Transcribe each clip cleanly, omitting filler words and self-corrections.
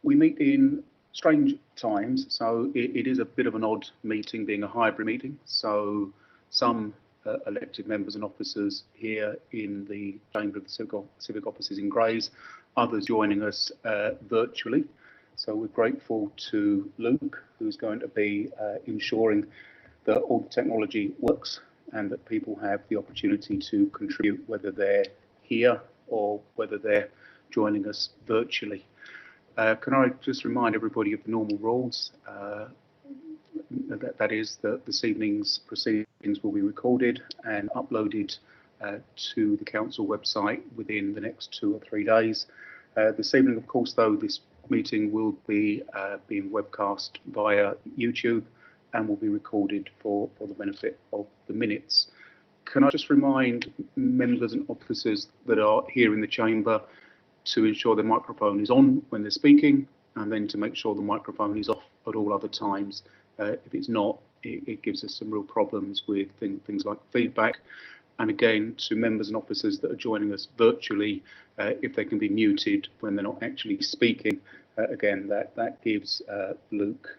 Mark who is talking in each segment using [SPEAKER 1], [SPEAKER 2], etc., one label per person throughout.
[SPEAKER 1] We meet in strange times, so it is a bit of an odd meeting, being a hybrid meeting. So some elected members and officers here in the Chamber of the Civic Offices in Grays, others joining us virtually. So we're grateful to Luke, who's going to be ensuring that all the technology works and that people have the opportunity to contribute, whether they're here or whether they're joining us virtually. Can I just remind everybody of the normal rules? That is that this evening's proceedings will be recorded and uploaded to the council website within the next 2 or 3 days. This evening, of course, though, this meeting will be being webcast via YouTube and will be recorded for the benefit of the minutes. Can I just remind members and officers that are here in the chamber to ensure their microphone is on when they're speaking, and then to make sure the microphone is off at all other times. If it's not, it gives us some real problems with things like feedback. And again, to members and officers that are joining us virtually, if they can be muted when they're not actually speaking, again, that gives Luke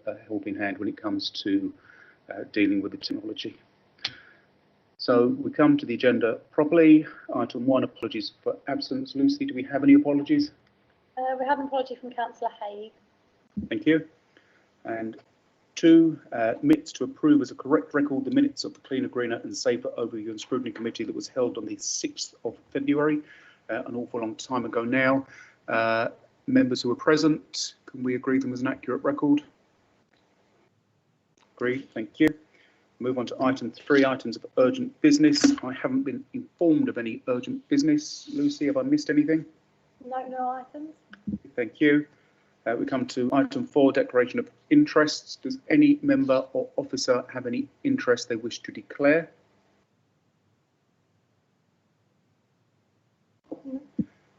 [SPEAKER 1] a helping hand when it comes to dealing with the technology. So we come to the agenda properly. Item 1, apologies for absence. Lucy, do we have any apologies?
[SPEAKER 2] We have an apology from Councillor Haigh.
[SPEAKER 1] Thank you. And 2, minutes to approve as a correct record the minutes of the Cleaner, Greener and Safer Overview and Scrutiny Committee that was held on the 6th of February, an awful long time ago now. Members who are present, can we agree them as an accurate record? Agreed, thank you. Move on to item 3, items of urgent business. I haven't been informed of any urgent business. Lucy, have I missed anything?
[SPEAKER 2] No items.
[SPEAKER 1] Thank you. We come to item 4, declaration of interests. Does any member or officer have any interest they wish to declare?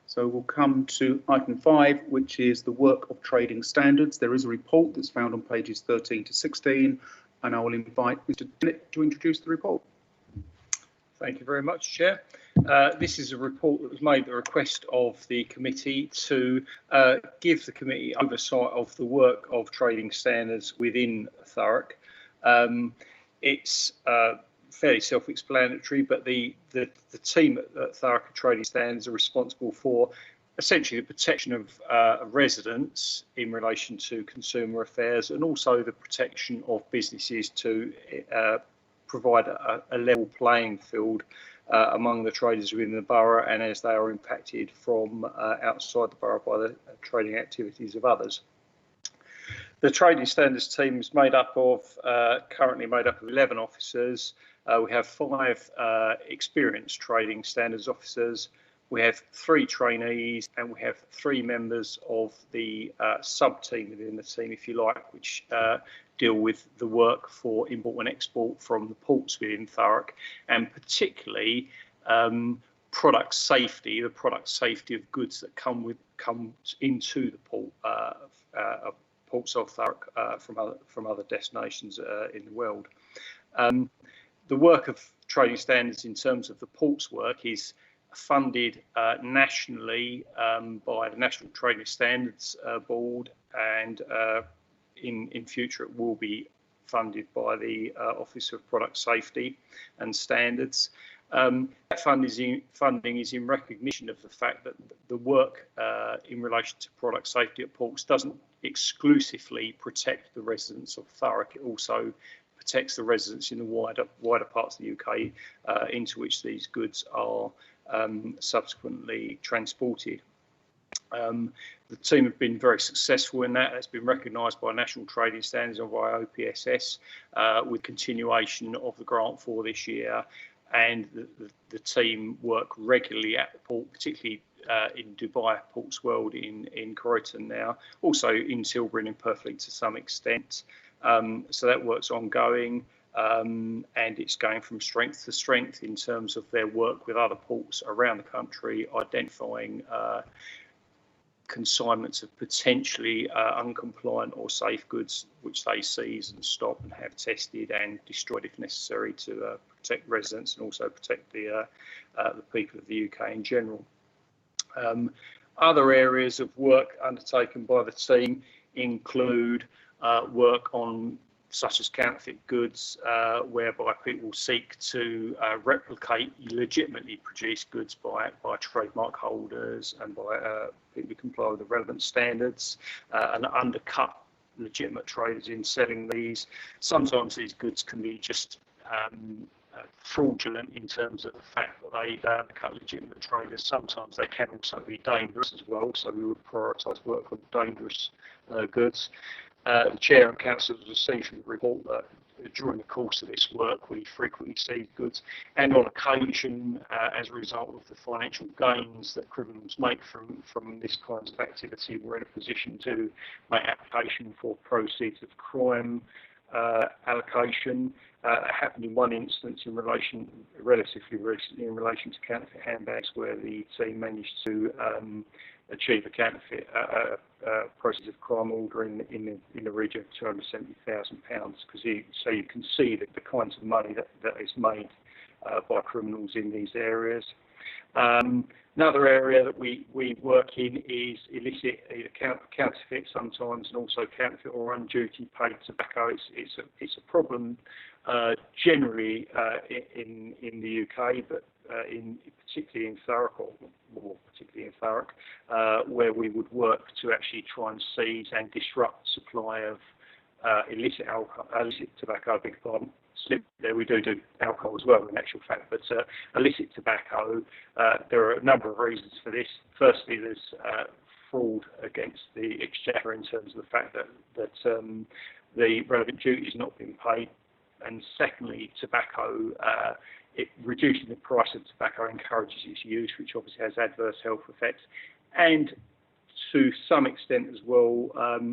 [SPEAKER 1] So we'll come to item 5, which is the work of trading standards. There is a report that's found on pages 13 to 16, and I will invite Mr. Dennett to introduce the report.
[SPEAKER 3] Thank you very much, Chair. This is a report that was made at the request of the committee to give the committee oversight of the work of trading standards within Thurrock. It's fairly self-explanatory, but the team at Thurrock Trading Standards are responsible for essentially the protection of residents in relation to consumer affairs, and also the protection of businesses to provide a level playing field among the traders within the borough, and as they are impacted from outside the borough by the trading activities of others. The trading standards team is currently made up of 11 officers. We have 5 experienced trading standards officers. We have 3 trainees, and we have 3 members of the sub-team within the team, if you like, which deal with the work for import and export from the ports within Thurrock, and particularly product safety, the product safety of goods that come into the ports of Thurrock from other destinations in the world. The work of trading standards in terms of the ports work is funded nationally by the National Trading Standards Board, and in future it will be funded by the Office of Product Safety and Standards. That funding is in recognition of the fact that the work in relation to product safety at ports doesn't exclusively protect the residents of Thurrock. It also protects the residents in the wider parts of the UK into which these goods are subsequently transported. The team have been very successful in that. It's been recognised by National Trading Standards and by OPSS with continuation of the grant for this year. And the team work regularly at the port, particularly in Dubai Ports World in Croydon now, also in Tilbury and in Purfleet to some extent. So that work's ongoing, and it's going from strength to strength in terms of their work with other ports around the country, identifying consignments of potentially uncompliant or safe goods which they seize and stop and have tested and destroyed if necessary to protect residents and also protect the people of the UK in general. Other areas of work undertaken by the team include work on such as counterfeit goods, whereby people seek to replicate legitimately produced goods by trademark holders and by people who comply with the relevant standards and undercut legitimate traders in selling these. Sometimes these goods can be just fraudulent in terms of the fact that they undercut legitimate traders. Sometimes they can also be dangerous as well, so we would prioritise work on dangerous goods. The Chair and Council has essentially report that during the course of this work we frequently see goods, and on occasion as a result of the financial gains that criminals make from this kind of activity, we're in a position to make application for proceeds of crime allocation. It happened in one instance relatively recently in relation to counterfeit handbags, where the team managed to achieve a counterfeit proceeds of crime order in the region of £270,000. So you can see that the kinds of money that is made by criminals in these areas. Another area that we work in is illicit, either counterfeit sometimes, and also counterfeit or on-duty paid tobacco. It's a problem generally in the UK, but particularly in Thurrock, or more particularly in Thurrock, where we would work to actually try and seize and disrupt supply of illicit tobacco. Big pardon. Slip there, we do alcohol as well in actual fact, but illicit tobacco, there are a number of reasons for this. Firstly, there's fraud against the exchequer in terms of the fact that the relevant duty is not being paid, and secondly, tobacco, reducing the price of tobacco encourages its use, which obviously has adverse health effects, and to some extent as well,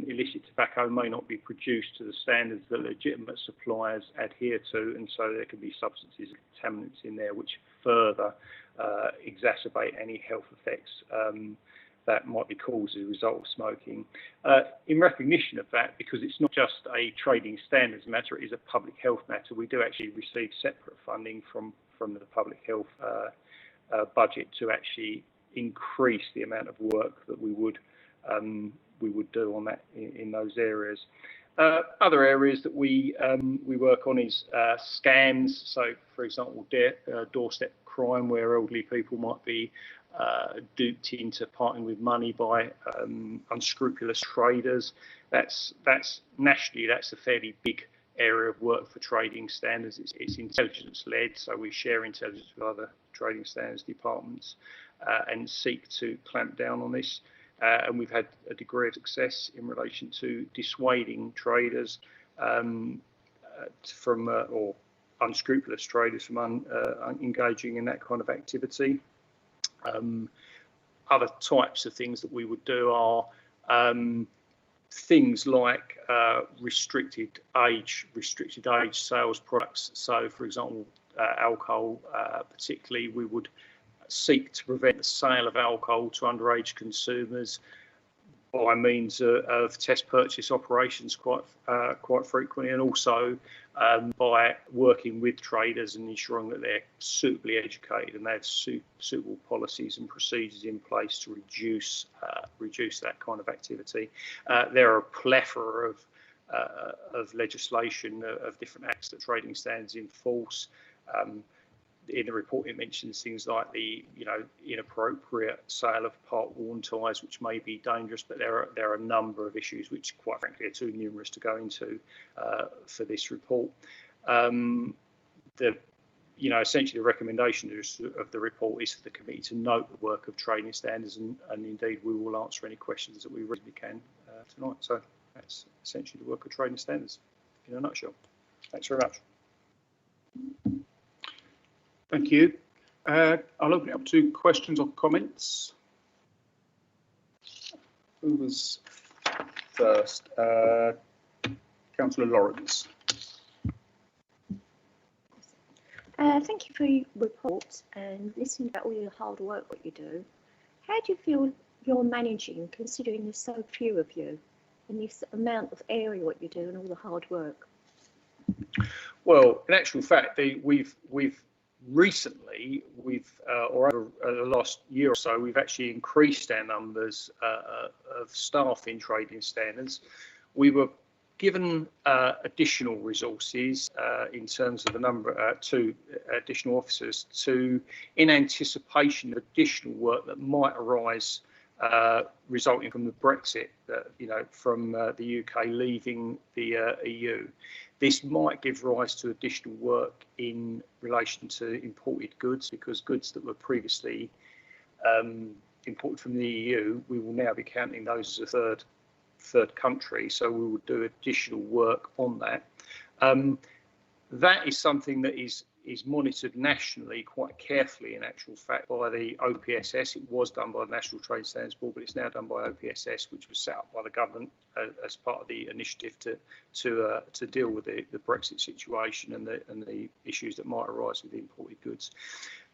[SPEAKER 3] illicit tobacco may not be produced to the standards that legitimate suppliers adhere to, and so there can be substances and contaminants in there which further exacerbate any health effects that might be caused as a result of smoking. In recognition of that, because it's not just a trading standards matter, it is a public health matter, we do actually receive separate funding from the public health budget to actually increase the amount of work that we would do on that in those areas. Other areas that we work on is scams. So, for example, doorstep crime, where elderly people might be duped into parting with money by unscrupulous traders. That's nationally, that's a fairly big area of work for trading standards. It's intelligence led, so we share intelligence with other trading standards departments and seek to clamp down on this. And we've had a degree of success in relation to dissuading traders from or unscrupulous traders from engaging in that kind of activity. Other types of things that we would do are things like restricted age sales products. So, for example, alcohol, particularly, we would seek to prevent the sale of alcohol to underage consumers by means of test purchase operations quite frequently, and also by working with traders and ensuring that they're suitably educated and they have suitable policies and procedures in place to reduce that kind of activity. There are a plethora of legislation of different acts that trading standards enforce. In the report, it mentions things like the inappropriate sale of part-worn tyres, which may be dangerous, but there are a number of issues which, quite frankly, are too numerous to go into for this report. Essentially, the recommendation of the report is for the committee to note the work of trading standards, and indeed we will answer any questions that we reasonably can tonight. So that's essentially the work of trading standards in a nutshell. Thanks very much.
[SPEAKER 1] Thank you. I'll open it up to questions or comments. Who was first? Councillor Lawrence.
[SPEAKER 4] Thank you for your report and listening about all your hard work, what you do. How do you feel you're managing, considering there's so few of you, and this amount of area what you do and all the hard work?
[SPEAKER 3] Well, in actual fact, we've recently, or over the last year or so, we've actually increased our numbers of staff in trading standards. We were given additional resources in terms of the number, 2 additional officers, in anticipation of additional work that might arise resulting from the Brexit, from the UK leaving the EU. This might give rise to additional work in relation to imported goods, because goods that were previously imported from the EU, we will now be counting those as a third country, so we will do additional work on that. That is something that is monitored nationally quite carefully, in actual fact, by the OPSS. It was done by the National Trade Standards Board, but it's now done by OPSS, which was set up by the government as part of the initiative to deal with the Brexit situation and the issues that might arise with the imported goods.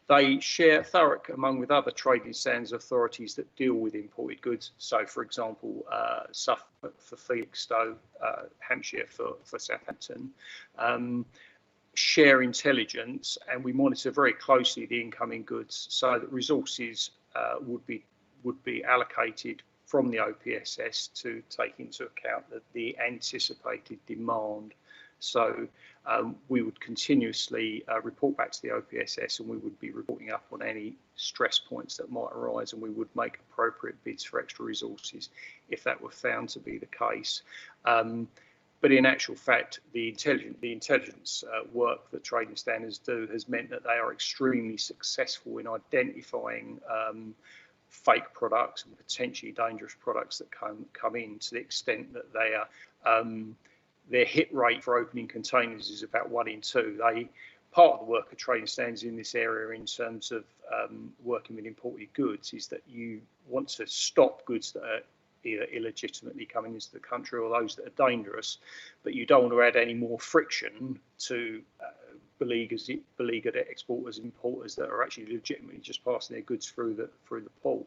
[SPEAKER 3] They share Thurrock among with other trading standards authorities that deal with imported goods. So, for example, Suffolk for Felixstowe, Hampshire for Southampton. Share intelligence, and we monitor very closely the incoming goods, so that resources would be allocated from the OPSS to take into account the anticipated demand. So we would continuously report back to the OPSS, and we would be reporting up on any stress points that might arise, and we would make appropriate bids for extra resources if that were found to be the case. But in actual fact, the intelligence work that trading standards do has meant that they are extremely successful in identifying fake products and potentially dangerous products that come in, to the extent that they are their hit rate for opening containers is about 1 in 2. Part of the work of trading standards in this area, in terms of working with imported goods, is that you want to stop goods that are either illegitimately coming into the country or those that are dangerous, but you don't want to add any more friction to beleaguered exporters and importers that are actually legitimately just passing their goods through the port.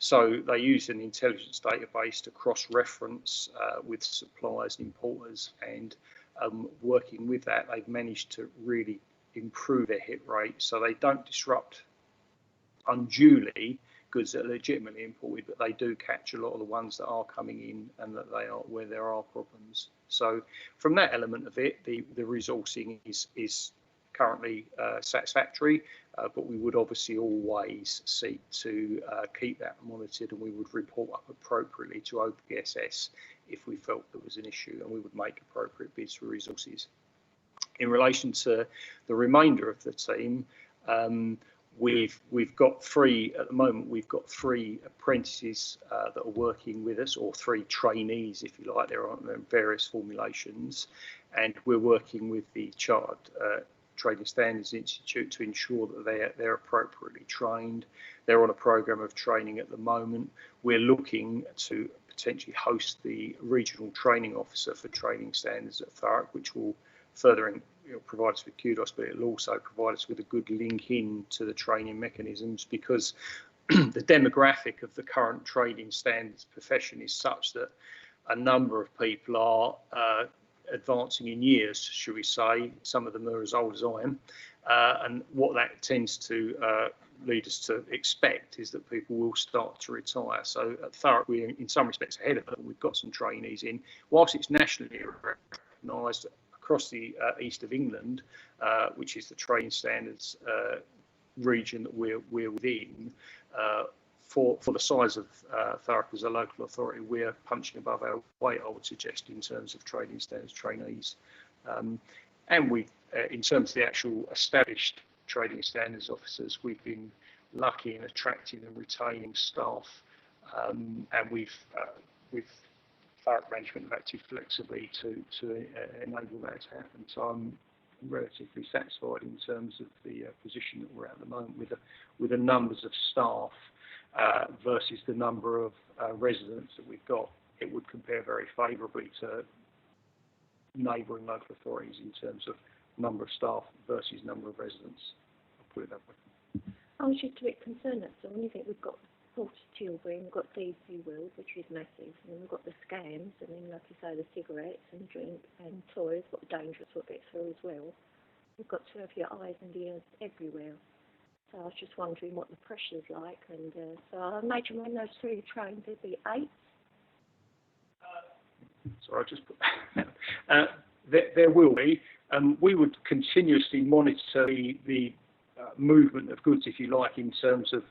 [SPEAKER 3] So they use an intelligence database to cross-reference with suppliers and importers, and working with that, they've managed to really improve their hit rate, so they don't disrupt unduly goods that are legitimately imported, but they do catch a lot of the ones that are coming in and that they are where there are problems. So from that element of it, the resourcing is currently satisfactory, but we would obviously always seek to keep that monitored, and we would report up appropriately to OPSS if we felt there was an issue, and we would make appropriate bids for resources. In relation to the remainder of the team, we've got 3 at the moment. We've got 3 apprentices that are working with us, or 3 trainees, if you like. There are various formulations, and we're working with the Chartered Trading Standards Institute to ensure that they're appropriately trained. They're on a program of training at the moment. We're looking to potentially host the regional training officer for trading standards at Thurrock, which will further provide us with kudos, but it'll also provide us with a good link in to the training mechanisms, because the demographic of the current trading standards profession is such that a number of people are advancing in years, should we say. Some of them are as old as I am, and what that tends to lead us to expect is that people will start to retire. So at Thurrock, we're in some respects ahead of them. We've got some trainees in. Whilst it's nationally recognised across the east of England, which is the trading standards region that we're within, for the size of Thurrock as a local authority, we're punching above our weight, I would suggest, in terms of trading standards trainees. And we, in terms of the actual established trading standards officers, we've been lucky in attracting and retaining staff, and we've Thurrock management have acted flexibly to enable that to happen. So I'm relatively satisfied in terms of the position that we're at the moment with the numbers of staff versus the number of residents that we've got. It would compare very favourably to neighbouring local authorities in terms of number of staff versus number of residents. I'll put it that way.
[SPEAKER 4] I was just a bit concerned at some. I think we've got Port Tilbury, we've got DC Wheels, which is massive, and then we've got the scams, and then, like you say, the cigarettes and drink and toys, got the dangerous bits through as well. you've got to have your eyes and ears everywhere. So I was just wondering what the pressure's like, and so I imagine when those three are trained, there'd be 8.
[SPEAKER 3] Sorry, I just put there will be. We would continuously monitor the movement of goods, if you like, in terms of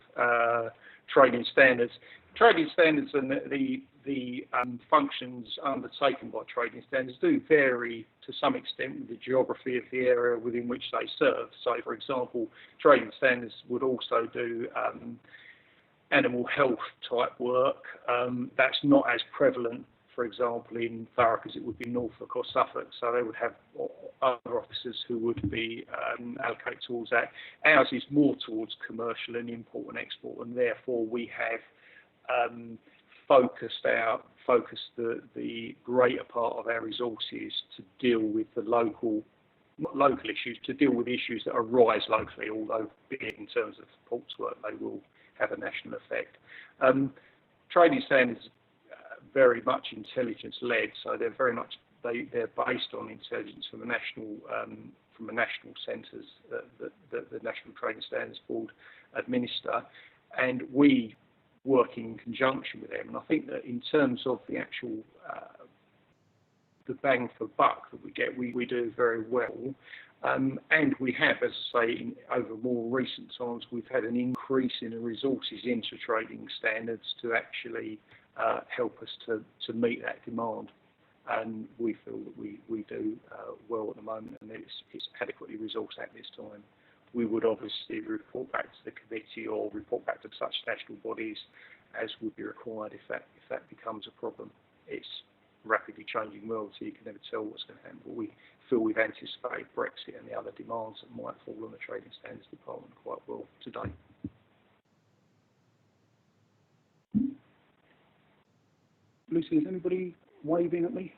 [SPEAKER 3] trading standards. Trading standards and the functions undertaken by trading standards do vary to some extent with the geography of the area within which they serve. So, for example, trading standards would also do animal health type work. That's not as prevalent, for example, in Thurrock as it would be in Norfolk or Suffolk, so they would have other officers who would be allocated towards that. Ours is more towards commercial and import and export, and therefore we have focused the greater part of our resources to deal with the local issues, to deal with issues that arise locally, although in terms of ports work they will have a national effect. Trading standards very much intelligence led, so they're very much they're based on intelligence from the national centres that the National Trading Standards Board administer, and we work in conjunction with them. And I think that in terms of the actual the bang for buck that we get, we do very well. And we have, as I say, over more recent times, we've had an increase in the resources into trading standards to actually help us to meet that demand. And we feel that we do well at the moment, and it's adequately resourced at this time. We would obviously report back to the committee or report back to such national bodies as would be required if that becomes a problem. It's a rapidly changing world, so you can never tell what's going to happen. But we feel we've anticipated Brexit and the other demands that might fall on the Trading Standards Department quite well today.
[SPEAKER 1] Lucy, is anybody waving at me?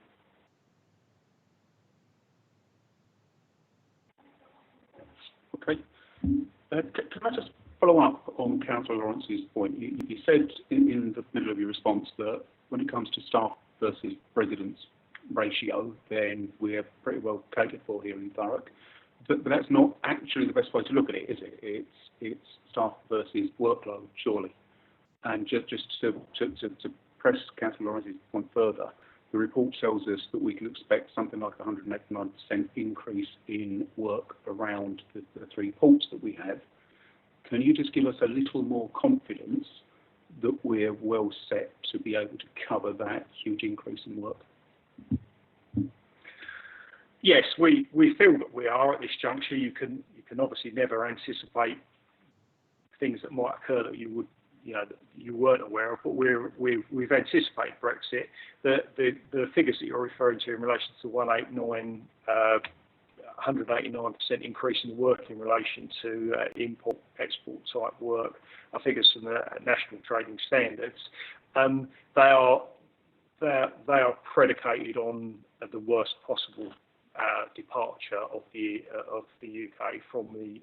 [SPEAKER 1] Okay. Can I just follow up on Councillor Lawrence's point? You said in the middle of your response that when it comes to staff versus residents ratio, then we're pretty well catered for here in Thurrock. But that's not actually the best way to look at it, is it? It's staff versus workload, surely. And just to press Councillor Lawrence's point further, the report tells us that we can expect something like 189% increase in work around the 3 ports that we have. Can you just give us a little more confidence that we're well set to be able to cover that huge increase in work?
[SPEAKER 3] Yes, we feel that we are at this juncture. You can obviously never anticipate things that might occur that you weren't aware of, but we've anticipated Brexit. The figures that you're referring to in relation to 189% increase in work in relation to import-export type work, are figures from the National Trading Standards. They are predicated on the worst possible departure of the UK from the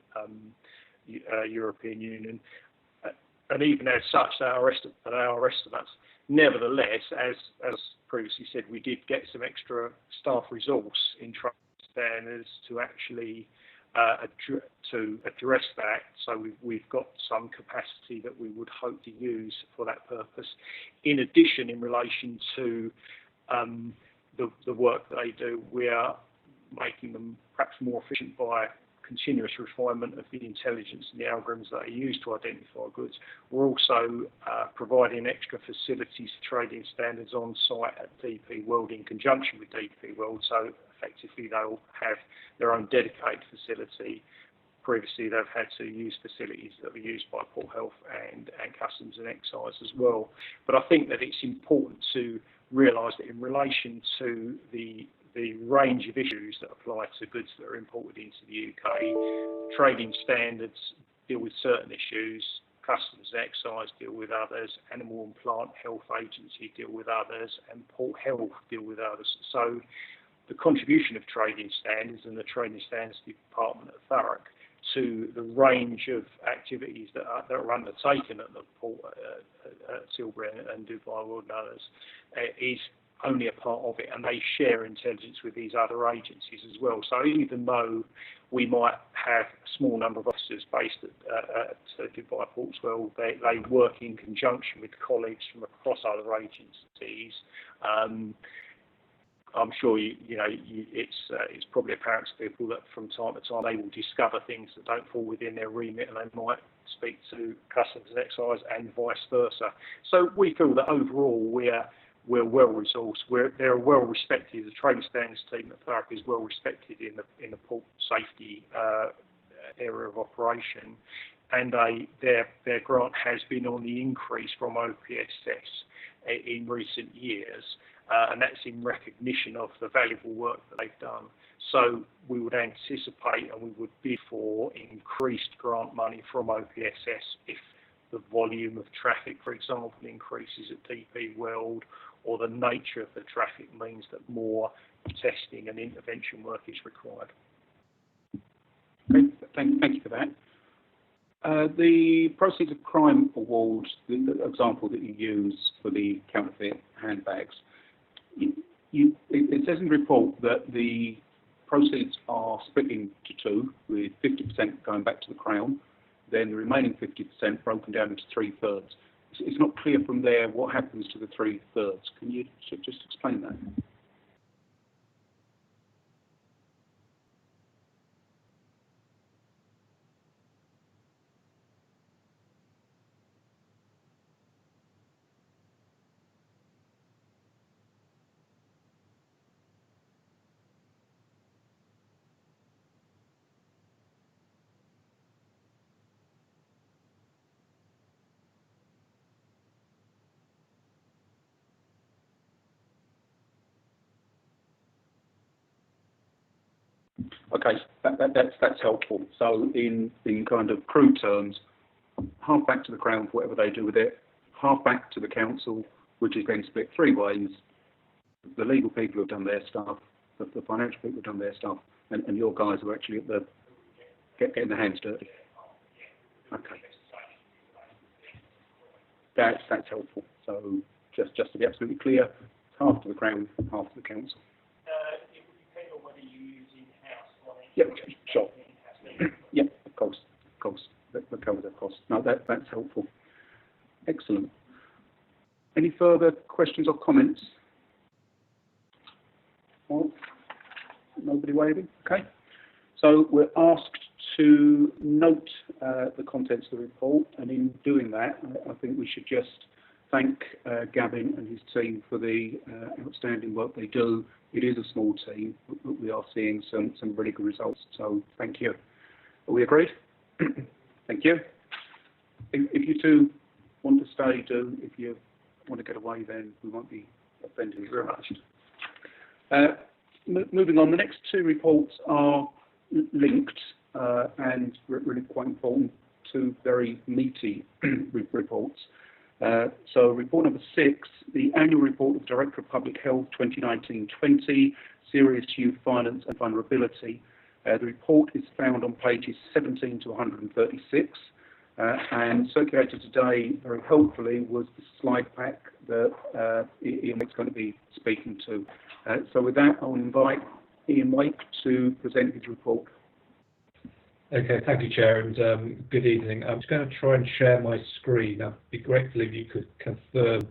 [SPEAKER 3] European Union. And even as such, they are estimates. Nevertheless, as previously said, we did get some extra staff resource in trading standards to actually to address that. So we've got some capacity that we would hope to use for that purpose. In addition, in relation to the work that they do, we are making them perhaps more efficient by continuous refinement of the intelligence and the algorithms that are used to identify goods. We're also providing extra facilities for trading standards on site at DP World in conjunction with DP World, so effectively they'll have their own dedicated facility. Previously they've had to use facilities that were used by Port Health and Customs and Excise as well. But I think that it's important to realise that in relation to the range of issues that apply to goods that are imported into the UK, trading standards deal with certain issues, Customs and Excise deal with others, Animal and Plant Health Agency deal with others, and Port Health deal with others. So the contribution of trading standards and the Trading Standards Department at Thurrock to the range of activities that are undertaken at the port at Tilbury and Dubai World and others only a part of it, and they share intelligence with these other agencies as well. So even though we might have a small number of officers based at Dubai Portswell, they work in conjunction with colleagues from across other agencies. I'm sure it's probably apparent to people that from time to time they will discover things that don't fall within their remit, and they might speak to Customs and Excise and vice versa. So we feel that overall we're well resourced. They're well respected. The trading standards team at Thurrock is well respected in the port safety area of operation, and their grant has been on the increase from OPSS in recent years. And that's in recognition of the valuable work that they've done. So we would anticipate and we would bid for increased grant money from OPSS if the volume of traffic, for example, increases at DP World, or the nature of the traffic means that more testing and intervention work is required.
[SPEAKER 1] Okay, thank you for that. The proceeds of crime awards, the example that you use for the counterfeit handbags, it says in the report that the proceeds are split into two, with 50% going back to the Crown, then the remaining 50% broken down into 3/3. It's not clear from there what happens to the 3/3. Can you just explain that? Okay, that's helpful. So in kind of crude terms, half back to the Crown for whatever they do with it, half back to the council, which is then split three ways. The legal people have done their stuff, the financial people have done their stuff, and your guys are actually at the getting their hands dirty. Okay, that's helpful. So just to be absolutely clear, half to the Crown, half to the council. Yep, sure. Yep, of course. That covers that cost. No, that's helpful. Excellent. Any further questions or comments? Well, nobody waving? Okay. So we're asked to note the contents of the report, and in doing that, I think we should just thank Gavin and his team for the outstanding work they do. It is a small team, but we are seeing some really good results, so thank you. Are we agreed? Thank you. If you two want to stay, do. If you want to get away, then we won't be offending you very much. Moving on, the next two reports are linked and really quite important, two very meaty reports. So report number 6, the annual report of the Director of Public Health 2019-20, Serious Youth Violence and Vulnerability. The report is found on pages 17 to 136 and circulated today very helpfully was the slide pack that Ian Wake's going to be speaking to. So with that, I'll invite Ian Wake to present his report.
[SPEAKER 5] Okay, thank you, Chair, and good evening. I'm just going to try and share my screen. I'd be grateful if you could confirm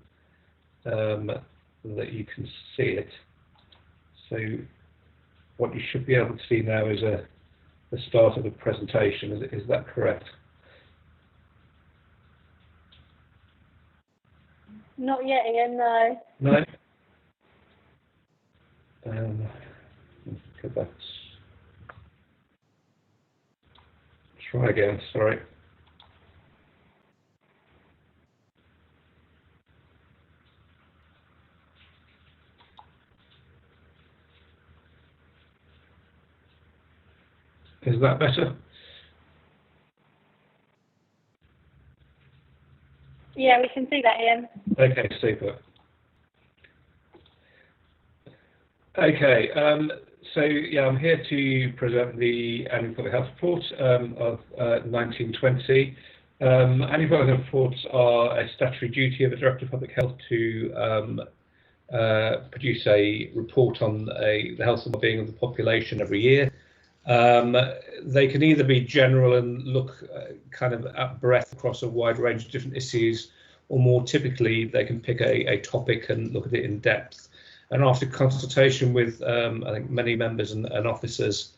[SPEAKER 5] that you can see it. So what you should be able to see now is the start of the presentation. Is that correct?
[SPEAKER 2] Not yet, Ian, no.
[SPEAKER 5] No? Go back. Try again, sorry. Is that better?
[SPEAKER 2] Yeah, we can see that, Ian.
[SPEAKER 5] Okay, super. Okay, so yeah, I'm here to present the Annual Public Health Report of 1920. Annual Public Health Reports are a statutory duty of the Director of Public Health to produce a report on the health and well-being of the population every year. They can either be general and look kind of at breadth across a wide range of different issues, or more typically they can pick a topic and look at it in depth. And after consultation with I think many members and officers,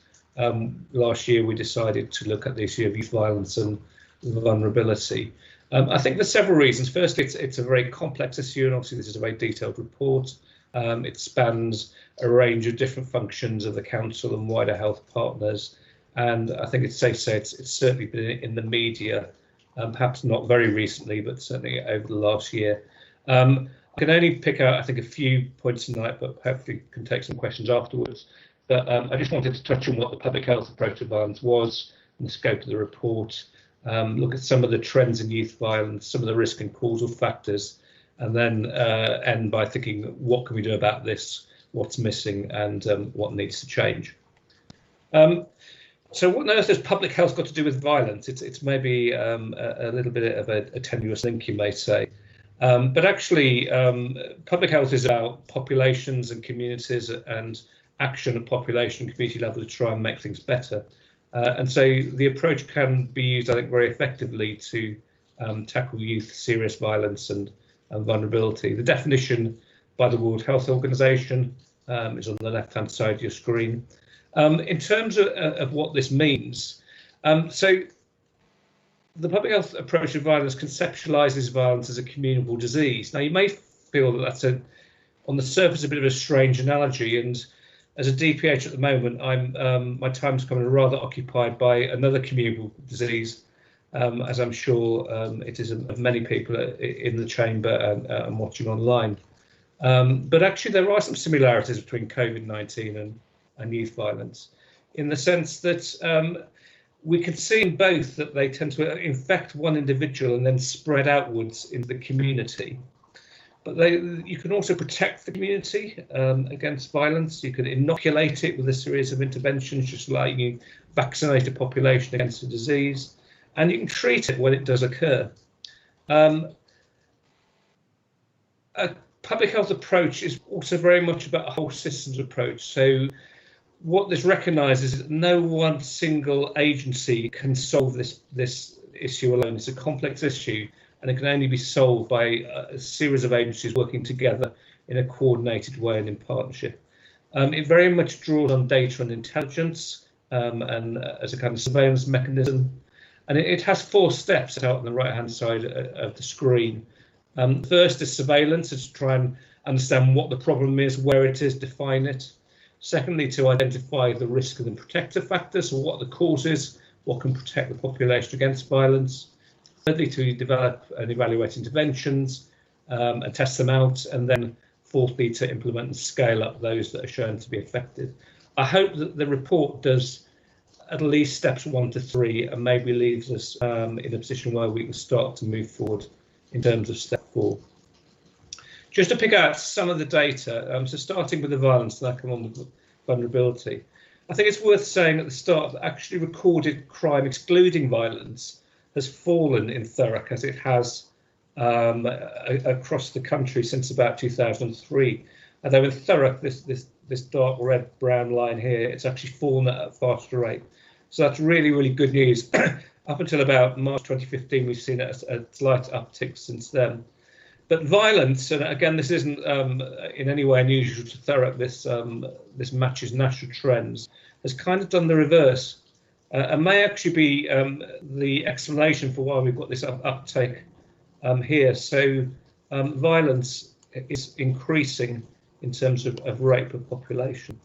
[SPEAKER 5] last year we decided to look at the issue of youth violence and vulnerability. I think there's several reasons. Firstly, it's a very complex issue, and obviously this is a very detailed report. It spans a range of different functions of the council and wider health partners, and I think it's safe to say it's certainly been in the media, perhaps not very recently, but certainly over the last year. I can only pick out, I think, a few points tonight, but hopefully can take some questions afterwards. But I just wanted to touch on what the public health approach to violence was and the scope of the report, look at some of the trends in youth violence, some of the risk and causal factors, and then end by thinking, what can we do about this, what's missing, and what needs to change. So what on earth has public health got to do with violence? It's maybe a little bit of a tenuous link, you may say. But actually, public health is about populations and communities and action at population and community level to try and make things better. And so the approach can be used, I think, very effectively to tackle youth serious violence and vulnerability. The definition by the World Health Organization is on the left-hand side of your screen. In terms of what this means, so the public health approach to violence conceptualises violence as a communicable disease. Now, you may feel that that's on the surface a bit of a strange analogy, and as a DPH at the moment, my time's coming rather occupied by another communicable disease, as I'm sure it is of many people in the chamber and watching online. But actually, there are some similarities between COVID-19 and youth violence, in the sense that we can see in both that they tend to infect one individual and then spread outwards into the community. But you can also protect the community against violence. You can inoculate it with a series of interventions, just like you vaccinate a population against a disease, and you can treat it when it does occur. A public health approach is also very much about a whole systems approach. So what this recognises is that no one single agency can solve this issue alone. It's a complex issue, and it can only be solved by a series of agencies working together in a coordinated way and in partnership. It very much draws on data and intelligence and as a kind of surveillance mechanism. And it has 4 steps out on the right-hand side of the screen. First is surveillance, to try and understand what the problem is, where it is, define it. Secondly, to identify the risk and the protective factors, or what the cause is, what can protect the population against violence. Thirdly, to develop and evaluate interventions and test them out. And then fourthly, to implement and scale up those that are shown to be effective. I hope that the report does at least steps 1 to 3 and maybe leaves us in a position where we can start to move forward in terms of step 4. Just to pick out some of the data, so starting with the violence, and I come on with vulnerability. I think it's worth saying at the start that actually recorded crime excluding violence has fallen in Thurrock, as it has across the country since about 2003. Although in Thurrock, this dark red brown line here, it's actually fallen at a faster rate. So that's really, really good news. Up until about March 2015, we've seen a slight uptick since then. But violence, and again, this isn't in any way unusual to Thurrock, this matches national trends, has kind of done the reverse, and may actually be the explanation for why we've got this uptake here. So violence is increasing in terms of rate per population.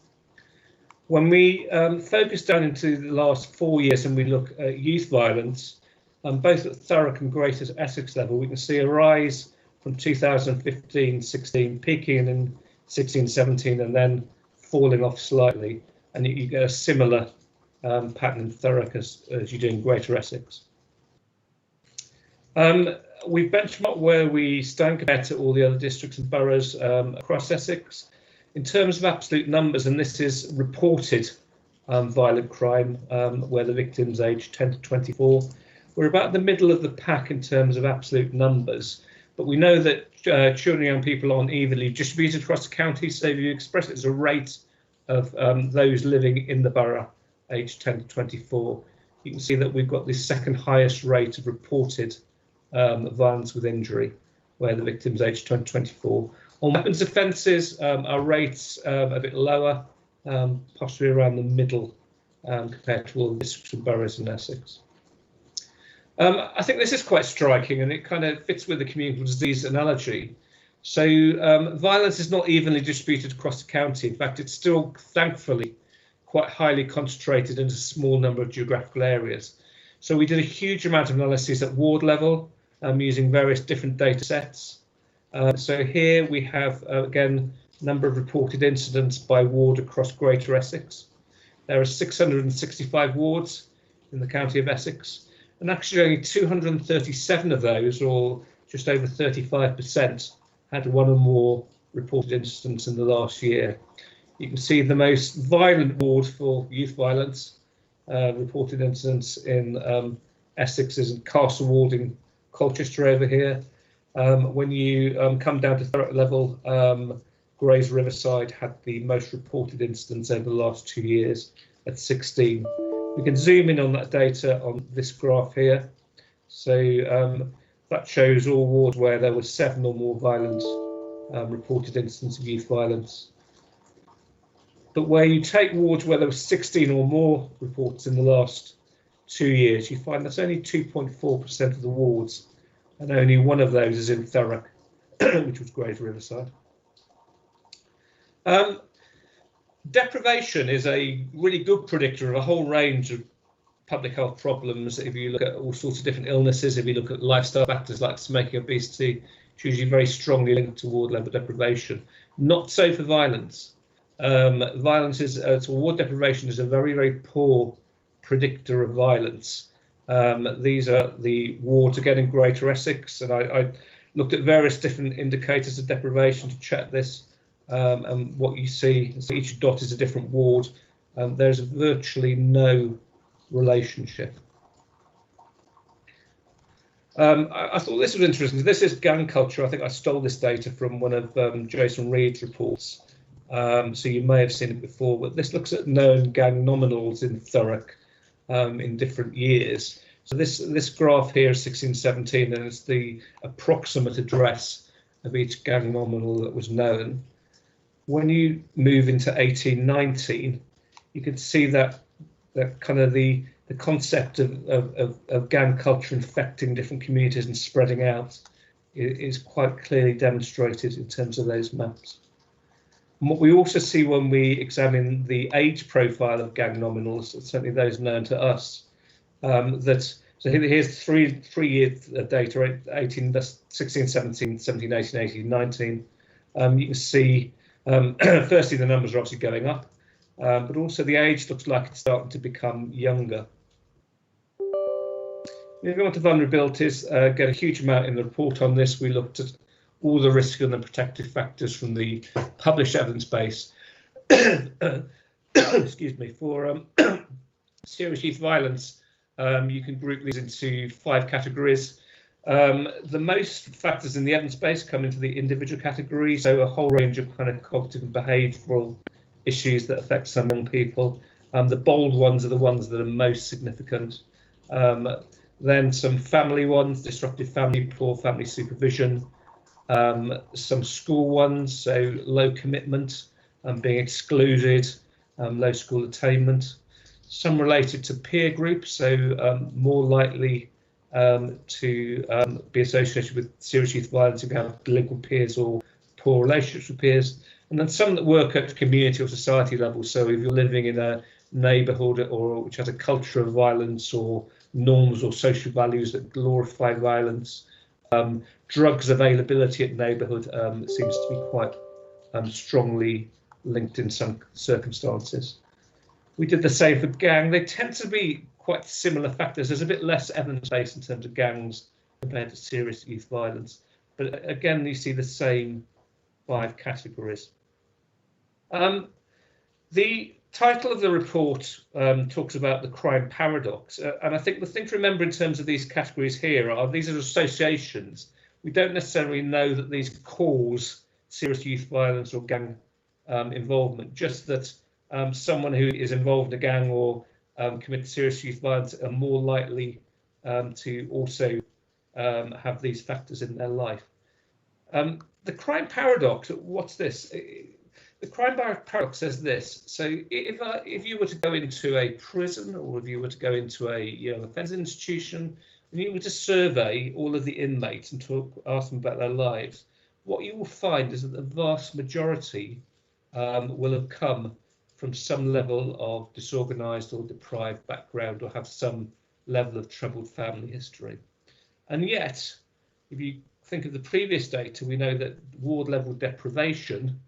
[SPEAKER 5] When we focus down into the last 4 years and we look at youth violence, both at Thurrock and Greater Essex level, we can see a rise from 2015-16, peaking in 16-17 and then falling off slightly, and you get a similar pattern in Thurrock as you do in Greater Essex. We benchmarked where we stand compared to all the other districts and boroughs across Essex. In terms of absolute numbers, and this is reported violent crime, where the victims aged 10 to 24, we're about the middle of the pack in terms of absolute numbers. but we know that children and young people aren't evenly distributed across the county. So if you express it as a rate of those living in the borough aged 10 to 24, you can see that we've got the second highest rate of reported violence with injury, where the victim's aged 20 to 24. On weapons offences, our rates a bit lower, possibly around the middle compared to all the districts and boroughs in Essex. I think this is quite striking, and it kind of fits with the communicable disease analogy. So violence is not evenly distributed across the county. In fact, it's still, thankfully, quite highly concentrated into a small number of geographical areas. So we did a huge amount of analysis at ward level using various different data sets. So here we have, again, number of reported incidents by ward across Greater Essex. There are 665 wards in the county of Essex, and actually only 237 of those, or just over 35%, had one or more reported incidents in the last year. You can see the most violent ward for youth violence, reported incidents in Essex is in Castle ward in Colchester over here. When you come down to Thurrock level, Grays Riverside had the most reported incidents over the last 2 years at 16. We can zoom in on that data on this graph here. So that shows all wards where there were 7 or more violent reported incidents of youth violence. But where you take wards where there were 16 or more reports in the last 2 years, you find that's only 2.4% of the wards, and only one of those is in Thurrock, which was Grays Riverside. Deprivation is a really good predictor of a whole range of public health problems. If you look at all sorts of different illnesses, if you look at lifestyle factors like smoking, obesity, it's usually very strongly linked to ward level deprivation. Not so for violence. Violence is, ward deprivation is a very, very poor predictor of violence. These are the wards again in Greater Essex, and I looked at various different indicators of deprivation to check this. And what you see, so each dot is a different ward. There's virtually no relationship. I thought this was interesting. This is gang culture. I think I stole this data from one of Jason Reed's reports. So you may have seen it before, but this looks at known gang nominals in Thurrock in different years. So this graph here is 1617, and it's the approximate address of each gang nominal that was known. When you move into 1819, you can see that kind of the concept of gang culture infecting different communities and spreading out is quite clearly demonstrated in terms of those maps. And what we also see when we examine the age profile of gang nominals, certainly those known to us, so here's three year data, 16, 17, 17, 18, 18, 19. You can see firstly the numbers are obviously going up, but also the age looks like it's starting to become younger. Moving on to vulnerabilities, get a huge amount in the report on this. We looked at all the risk and the protective factors from the published evidence base. Excuse me. For serious youth violence, you can group these into 5 categories. The most factors in the evidence base come into the individual category, so a whole range of kind of cognitive and behavioural issues that affect some young people. The bold ones are the ones that are most significant. Then some family ones, disruptive family, poor family supervision. Some school ones, so low commitment, being excluded, low school attainment. Some related to peer groups, so more likely to be associated with serious youth violence if you have delinquent peers or poor relationships with peers. And then some that work at community or society level, so if you're living in a neighbourhood or which has a culture of violence or norms or social values that glorify violence. Drugs availability at neighbourhood seems to be quite strongly linked in some circumstances. We did the same for gang. They tend to be quite similar factors. There's a bit less evidence base in terms of gangs compared to serious youth violence. But again, you see the same 5 categories. The title of the report talks about the crime paradox. And I think the thing to remember in terms of these categories here are these are associations. we don't necessarily know that these cause serious youth violence or gang involvement, just that someone who is involved in a gang or commits serious youth violence are more likely to also have these factors in their life. The crime paradox, what's this? The crime paradox says this. So if you were to go into a prison, or if you were to go into a young offence institution, and you were to survey all of the inmates and ask them about their lives, what you will find is that the vast majority will have come from some level of disorganised or deprived background, or have some level of troubled family history. And yet, if you think of the previous data, we know that ward level deprivation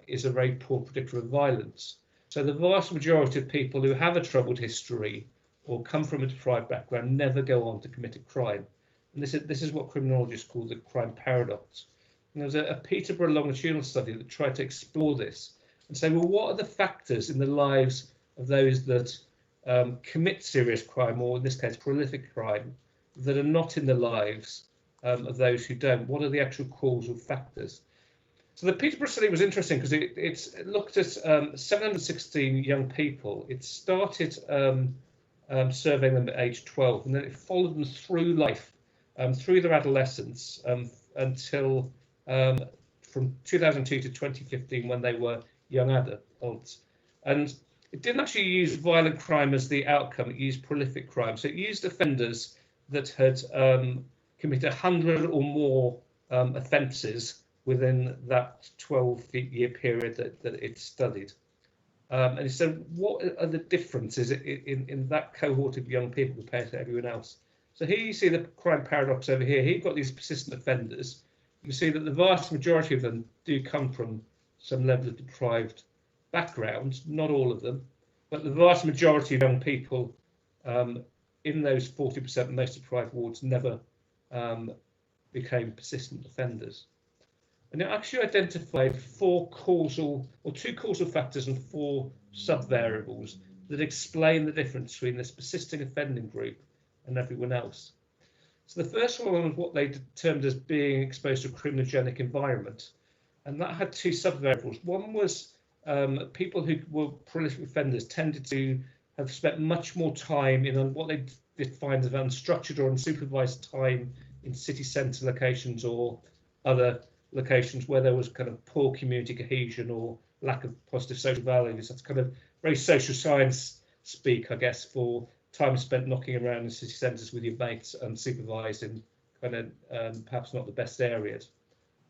[SPEAKER 5] is a very poor predictor of violence. So the vast majority of people who have a troubled history or come from a deprived background never go on to commit a crime. And this is what criminologists call the crime paradox. And there was a Peterborough longitudinal study that tried to explore this and say, well, what are the factors in the lives of those that commit serious crime, or in this case prolific crime, that are not in the lives of those who don't? What are the actual causal factors? So the Peterborough study was interesting because it looked at 716 young people. It started surveying them at age 12, and then it followed them through life, through their adolescence, until from 2002 to 2015, when they were young adults. And it didn't actually use violent crime as the outcome. It used prolific crime. So it used offenders that had committed 100 or more offences within that 12-year period that it studied. And it said, what are the differences in that cohort of young people compared to everyone else? So here you see the crime paradox over here. Here you've got these persistent offenders. You can see that the vast majority of them do come from some level of deprived background, not all of them, but the vast majority of young people in those 40% most deprived wards never became persistent offenders. And it actually identified two causal factors and 4 sub-variables that explain the difference between this persisting offending group and everyone else. So the first one was what they termed as being exposed to a criminogenic environment, and that had 2 sub-variables. One was people who were prolific offenders tended to have spent much more time in what they defined as unstructured or unsupervised time in city centre locations or other locations where there was kind of poor community cohesion or lack of positive social values. That's kind of very social science speak, I guess, for time spent knocking around in city centres with your mates unsupervised in kind of perhaps not the best areas.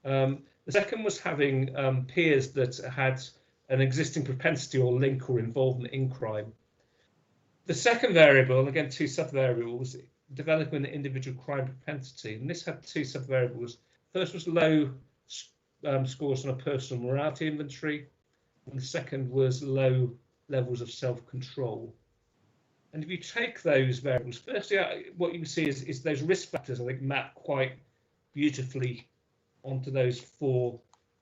[SPEAKER 5] The second was having peers that had an existing propensity or link or involvement in crime. The second variable, again 2 sub-variables, developing an individual crime propensity, and this had 2 sub-variables. First was low scores on a personal morality inventory, and the second was low levels of self-control. And if you take those variables, firstly, what you can see is those risk factors, I think, map quite beautifully onto those 4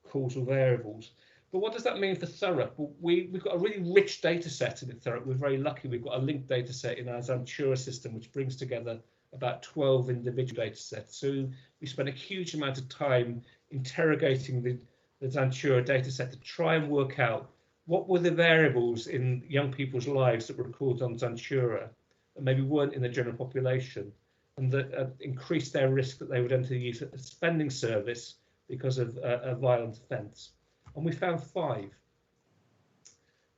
[SPEAKER 5] causal variables. But what does that mean for Thurrock? Well, we've got a really rich data set in Thurrock. We're very lucky. We've got a linked data set in our Zantura system, which brings together about 12 individual data sets. So we spent a huge amount of time interrogating the Zantura data set to try and work out what were the variables in young people's lives that were recorded on Zantura that maybe weren't in the general population, and that increased their risk that they would enter the youth spending service because of a violent offence. And we found 5.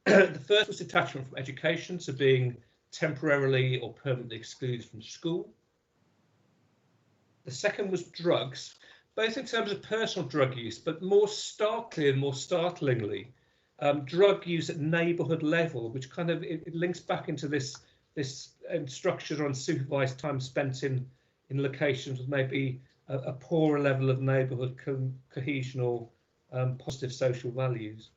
[SPEAKER 5] The first was detachment from education, so being temporarily or permanently excluded from school. The second was drugs, both in terms of personal drug use, but more starkly and more startlingly, drug use at neighbourhood level, which kind of it links back into this structured or unsupervised time spent in locations with maybe a poorer level of neighbourhood cohesion or positive social values.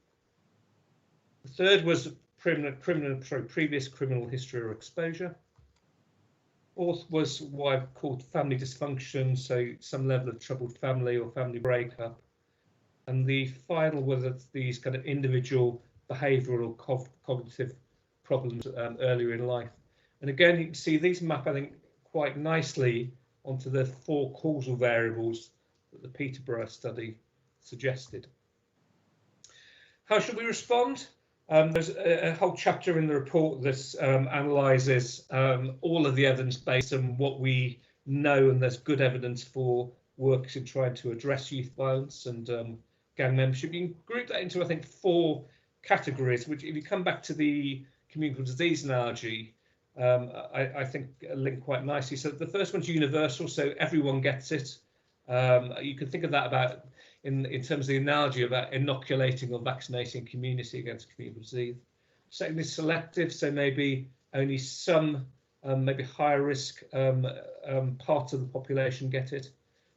[SPEAKER 5] The third was previous criminal history or exposure. Fourth was what I've called family dysfunction, so some level of troubled family or family breakup. And the final was these kind of individual behavioural or cognitive problems earlier in life. And again, you can see these map, I think, quite nicely onto the 4 causal variables that the Peterborough study suggested. How should we respond? There's a whole chapter in the report that analyses all of the evidence base and what we know, and there's good evidence for works in trying to address youth violence and gang membership. You can group that into, I think, 4 categories, which, if you come back to the communicable disease analogy, I think link quite nicely. So the first one's universal, so everyone gets it. You can think of that about in terms of the analogy about inoculating or vaccinating community against communicable disease. Second is selective, so maybe only some maybe higher risk part of the population get it.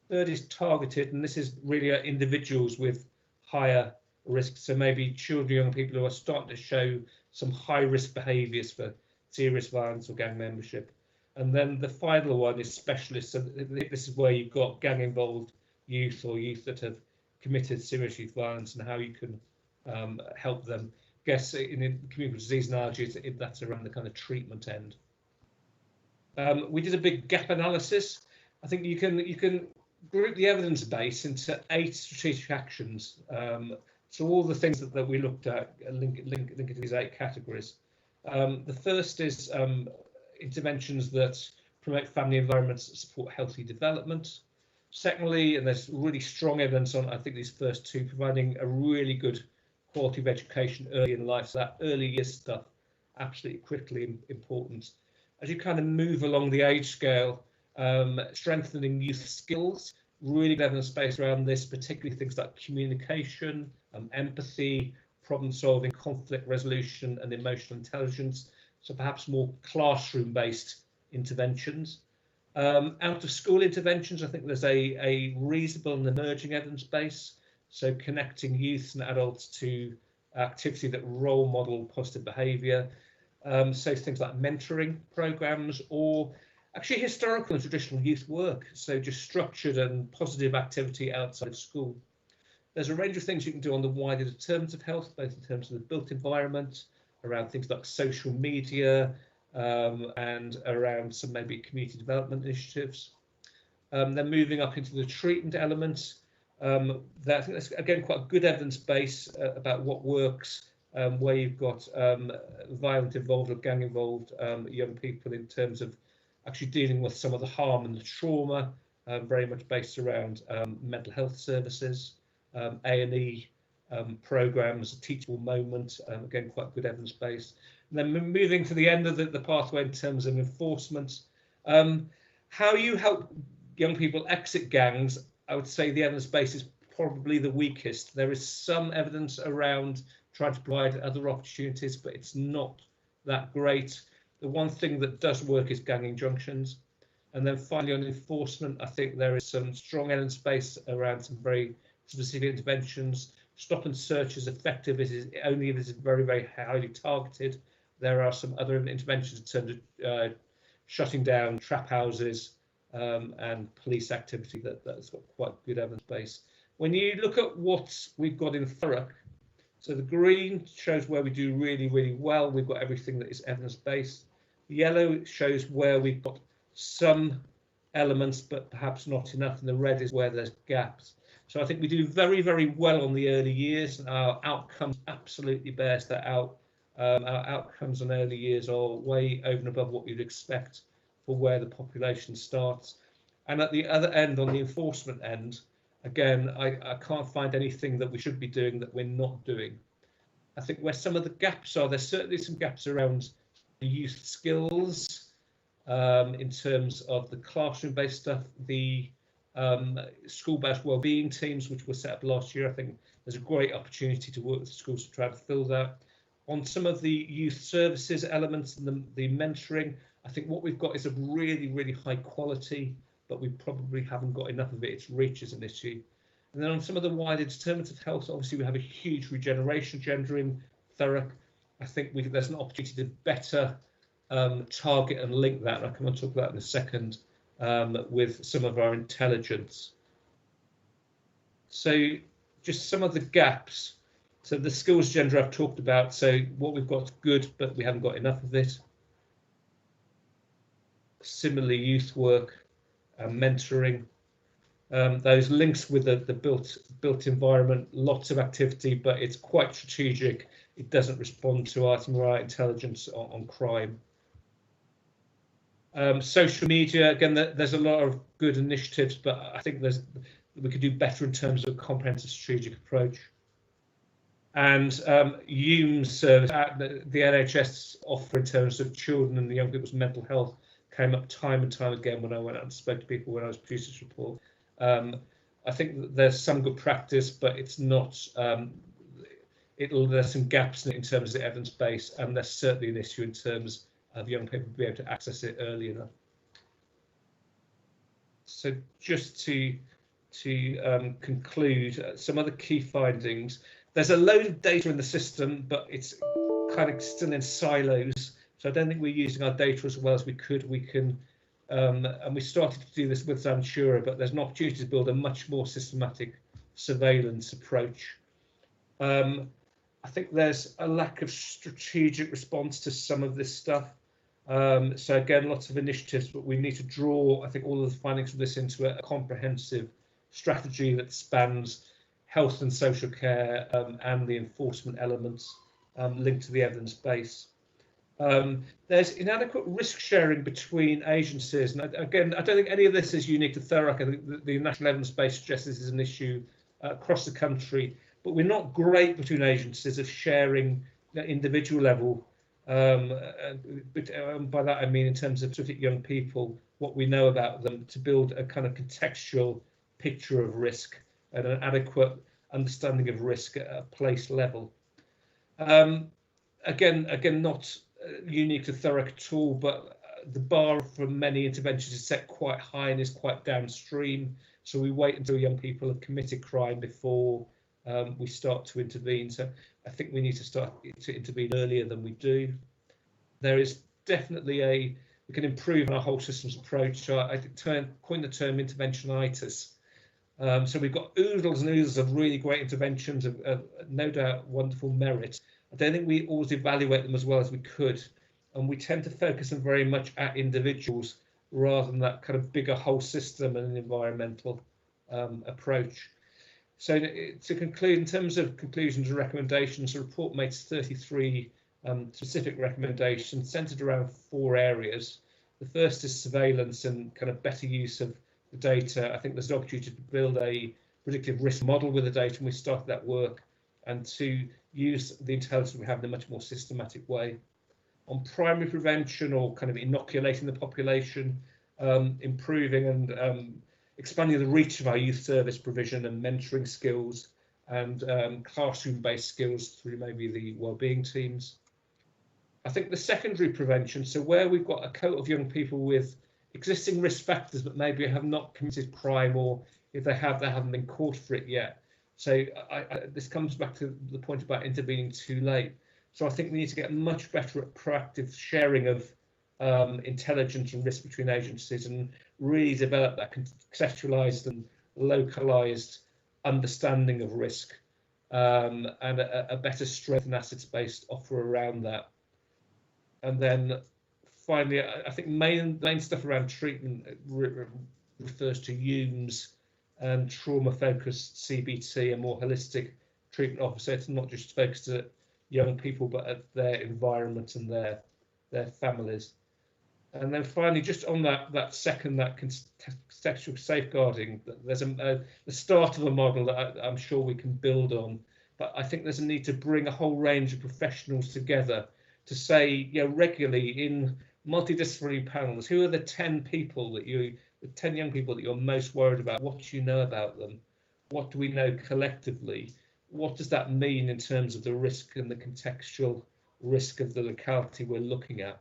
[SPEAKER 5] Third is targeted, and this is really individuals with higher risk, so maybe children, young people who are starting to show some high risk behaviours for serious violence or gang membership. And then the final one is specialist. So this is where you've got gang involved youth or youth that have committed serious youth violence and how you can help them. I guess in the communicable disease analogy, that's around the kind of treatment end. We did a big gap analysis. I think you can group the evidence base into 8 strategic actions. So all the things that we looked at link to these 8 categories. The first is interventions that promote family environments that support healthy development. Secondly, and there's really strong evidence on, I think, these first 2, providing a really good quality of education early in life. So that early years stuff, absolutely critically important. As you kind of move along the age scale, strengthening youth skills, really good evidence based around this, particularly things like communication, empathy, problem solving, conflict resolution, and emotional intelligence. So perhaps more classroom based interventions. Out of school interventions, I think there's a reasonable and emerging evidence base. So connecting youths and adults to activity that role model positive behaviour. So things like mentoring programs, or actually historical and traditional youth work. So just structured and positive activity outside of school. There's a range of things you can do on the wider determinants of health, both in terms of the built environment, around things like social media, and around some maybe community development initiatives. Then moving up into the treatment elements, I think that's again quite a good evidence base about what works, where you've got violent involved or gang involved young people in terms of actually dealing with some of the harm and the trauma, very much based around mental health services, A&E programs, a teachable moment, again quite good evidence base. And then moving to the end of the pathway in terms of enforcement, how you help young people exit gangs, I would say the evidence base is probably the weakest. There is some evidence around trying to provide other opportunities, but it's not that great. The one thing that does work is gang injunctions. And then finally on enforcement, I think there is some strong evidence base around some very specific interventions. Stop and search is effective only if it is very, very highly targeted. There are some other interventions in terms of shutting down trap houses and police activity that's got quite good evidence base. When you look at what we've got in Thurrock, so the green shows where we do really, really well. We've got everything that is evidence based. The yellow shows where we've got some elements, but perhaps not enough. And the red is where there's gaps. So I think we do very, very well on the early years. Our outcomes absolutely bears that out. Our outcomes on early years are way over and above what you'd expect for where the population starts. And at the other end, on the enforcement end, again, I can't find anything that we should be doing that we're not doing. I think where some of the gaps are, there's certainly some gaps around the youth skills in terms of the classroom-based stuff, the school-based wellbeing teams, which were set up last year. I think there's a great opportunity to work with schools to try to fill that. On some of the youth services elements and the mentoring, I think what we've got is a really, really high quality, but we probably haven't got enough of it. Its reach is an issue. And then on some of the wider determinants of health, obviously we have a huge regeneration agenda in Thurrock. I think there's an opportunity to better target and link that. And I'll come and talk about that in a second with some of our intelligence. So just some of the gaps. So the skills agenda I've talked about. So what we've got is good, but we haven't got enough of it. Similarly, youth work. mentoring. Those links with the built environment, lots of activity, but it's quite strategic. It doesn't respond to item right intelligence on crime. Social media, again, there's a lot of good initiatives, but I think we could do better in terms of a comprehensive strategic approach. And UM's service, the NHS offer in terms of children and young people's mental health came up time and time again when I went out and spoke to people when I was producing this report. I think that there's some good practice, but it's not. There's some gaps in terms of the evidence base, and there's certainly an issue in terms of young people being able to access it early enough. So just to conclude, some other key findings. There's a load of data in the system, but it's kind of still in silos. So I don't think we're using our data as well as we could. We can, and we started to do this with Zantura, but there's an opportunity to build a much more systematic surveillance approach. I think there's a lack of strategic response to some of this stuff. So again, lots of initiatives, but we need to draw, I think, all of the findings of this into a comprehensive strategy that spans health and social care and the enforcement elements linked to the evidence base. There's inadequate risk sharing between agencies, and again, I don't think any of this is unique to Thurrock. I think the national evidence base suggests this is an issue across the country, but we're not great between agencies of sharing at individual level. But by that I mean in terms of specific young people, what we know about them, to build a kind of contextual picture of risk and an adequate understanding of risk at a place level. Again, not unique to Thurrock at all, but the bar for many interventions is set quite high and is quite downstream. So we wait until young people have committed crime before we start to intervene. So I think we need to start to intervene earlier than we do. There is definitely we can improve our whole systems approach. So I coined the term interventionitis. So we've got oodles and oodles of really great interventions of no doubt wonderful merit. I don't think we always evaluate them as well as we could, and we tend to focus them very much at individuals rather than that kind of bigger whole system and an environmental approach. So to conclude, in terms of conclusions and recommendations, the report makes 33 specific recommendations centred around 4 areas. The first is surveillance and kind of better use of the data. I think there's an opportunity to build a predictive risk model with the data, and we started that work, and to use the intelligence we have in a much more systematic way. On primary prevention, or kind of inoculating the population, improving and expanding the reach of our youth service provision and mentoring skills, and classroom-based skills through maybe the wellbeing teams. I think the secondary prevention, so where we've got a cohort of young people with existing risk factors but maybe have not committed crime, or if they have, they haven't been caught for it yet. So this comes back to the point about intervening too late. So I think we need to get much better at proactive sharing of intelligence and risk between agencies, and really develop that contextualised and localised understanding of risk, and a better strength and assets-based offer around that. And then finally, I think main stuff around treatment refers to UM's trauma-focused CBT, a more holistic treatment offer. It's not just focused at young people, but at their environment and their families. And then finally, just on that contextual safeguarding, there's the start of a model that I'm sure we can build on. But I think there's a need to bring a whole range of professionals together to say, regularly in multidisciplinary panels, who are the 10 people that the 10 young people that you're most worried about? What do you know about them? What do we know collectively? What does that mean in terms of the risk and the contextual risk of the locality we're looking at?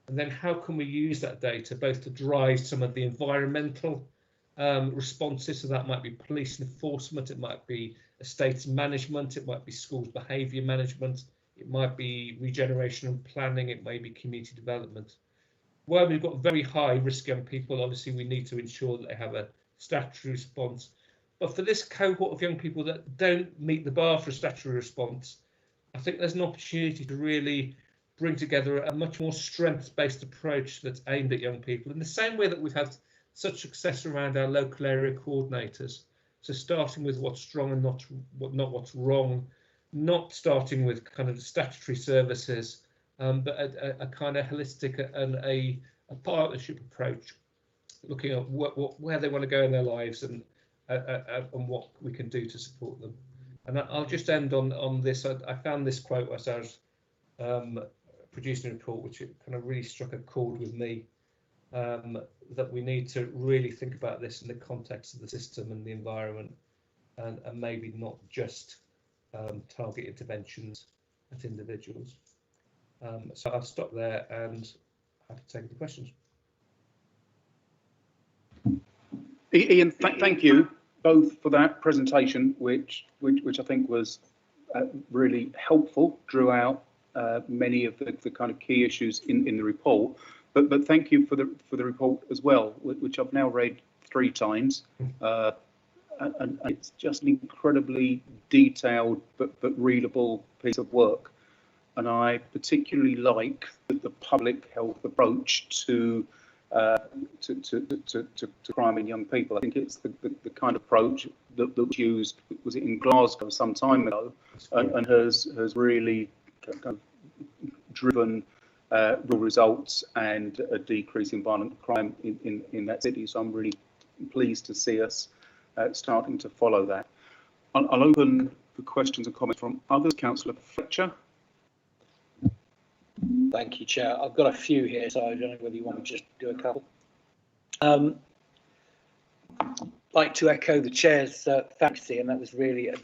[SPEAKER 5] And then how can we use that data both to drive some of the environmental responses? So that might be police enforcement, it might be estates management, it might be schools behaviour management, it might be regeneration and planning, it may be community development. Where we've got very high risk young people, obviously we need to ensure that they have a statutory response. But for this cohort of young people that don't meet the bar for a statutory response, I think there's an opportunity to really bring together a much more strengths-based approach that's aimed at young people, in the same way that we've had such success around our local area coordinators. So starting with what's wrong and not what's wrong, not starting with kind of statutory services, but a kind of holistic and a partnership approach, looking at where they want to go in their lives and what we can do to support them. And I'll just end on this. I found this quote as I was producing a report, which kind of really struck a chord with me, that we need to really think about this in the context of the system and the environment, and maybe not just target interventions at individuals. So I'll stop there and happy to take any questions.
[SPEAKER 1] Ian, thank you both for that presentation, which I think was really helpful, drew out many of the kind of key issues in the report. But thank you for the report as well, which I've now read 3 times, and it's just an incredibly detailed but readable piece of work. And I particularly like the public health approach to crime in young people. I think it's the kind of approach that was used, was it in Glasgow some time ago, and has really kind of driven real results and a decrease in violent crime in that city. So I'm really pleased to see us starting to follow that. I'll open for questions and comments from others. Councillor Fletcher.
[SPEAKER 6] Thank you, Chair. I've got a few here, so I don't know whether you want me to just do a couple. Like to echo the Chair's thanks, and that was really a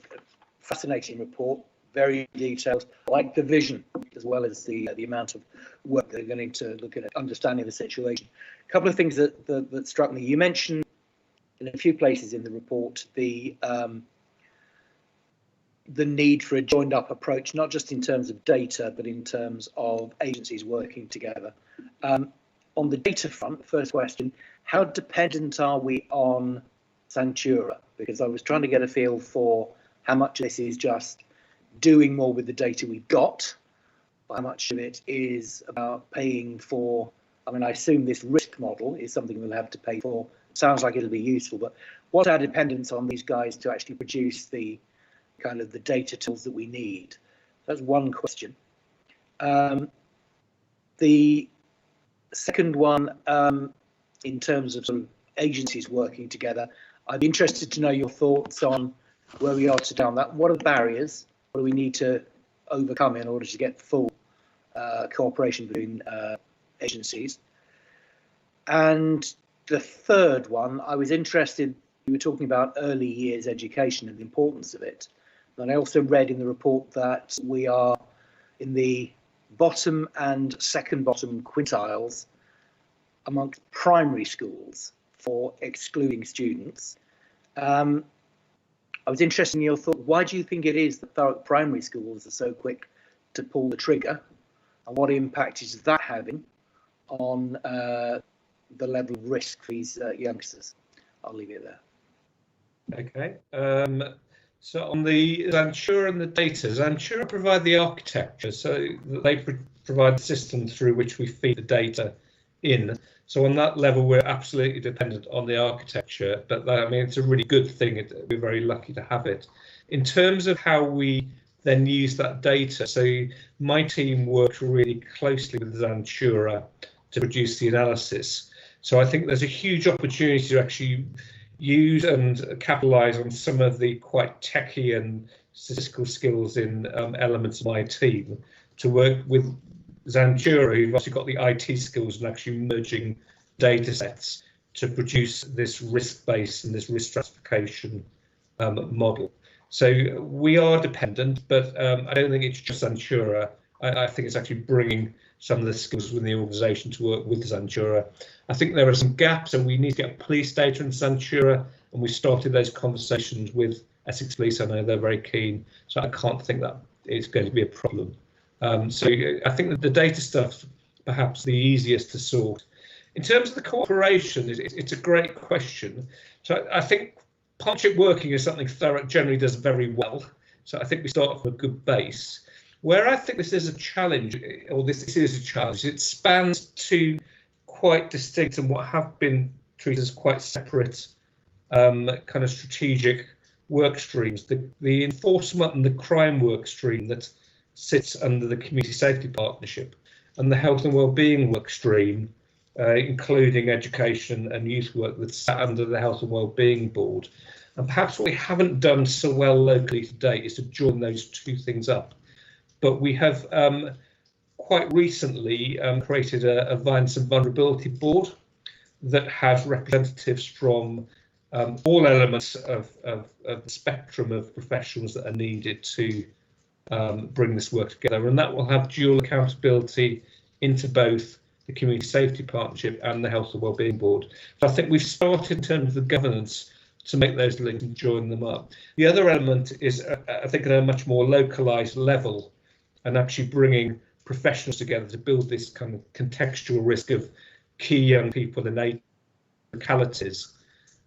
[SPEAKER 6] fascinating report, very detailed. I like the vision as well as the amount of work they're going to look at understanding the situation. A couple of things that struck me. You mentioned in a few places in the report the need for a joined up approach, not just in terms of data, but in terms of agencies working together. On the data front, first question, how dependent are we on Centura? Because I was trying to get a feel for how much this is just doing more with the data we've got, how much of it is about paying for, I mean, I assume this risk model is something we'll have to pay for. Sounds like it'll be useful, but what's our dependence on these guys to actually produce the kind of the data tools that we need? That's one question. The second one, in terms of some agencies working together, I'd be interested to know your thoughts on where we are today on that. What are the barriers? What do we need to overcome in order to get full cooperation between agencies? And the third one, I was interested, you were talking about early years education and the importance of it. And I also read in the report that we are in the bottom and second bottom quintiles amongst primary schools for excluding students. I was interested in your thought. Why do you think it is that Thurrock primary schools are so quick to pull the trigger, and what impact is that having on the level of risk for these youngsters? I'll leave it there.
[SPEAKER 5] Okay. So on the Centura and the data, Centura provide the architecture, so that they provide the system through which we feed the data in. So on that level, we're absolutely dependent on the architecture, but that, I mean, it's a really good thing. We're very lucky to have it. In terms of how we then use that data, so my team worked really closely with Centura to produce the analysis. So I think there's a huge opportunity to actually use and capitalise on some of the quite techie and statistical skills in elements of my team to work with Centura, who've actually got the IT skills and actually merging data sets to produce this risk-based and this risk stratification model. So we are dependent, but I don't think it's just Centura. I think it's actually bringing some of the skills within the organisation to work with Centura. I think there are some gaps, and we need to get police data in Centura, and we started those conversations with Essex Police. I know they're very keen, so I can't think that it's going to be a problem. So I think that the data stuff perhaps the easiest to sort. In terms of the cooperation, it's a great question. So I think partnership working is something Thurrock generally does very well. So I think we start from a good base. Where I think this is a challenge, or this is a challenge, it spans two quite distinct and what have been treated as quite separate kind of strategic work streams. The enforcement and the crime work stream that sits under the Community Safety Partnership, and the health and wellbeing work stream, including education and youth work, that's sat under the Health and Wellbeing Board. And perhaps what we haven't done so well locally to date is to join those two things up. But we have quite recently created a Violence and Vulnerability Board that has representatives from all elements of the spectrum of professionals that are needed to bring this work together, and that will have dual accountability into both the Community Safety Partnership and the Health and Wellbeing Board. So I think we've started in terms of the governance to make those links and join them up. The other element is, I think, at a much more localised level, and actually bringing professionals together to build this kind of contextual risk of key young people in 8 localities,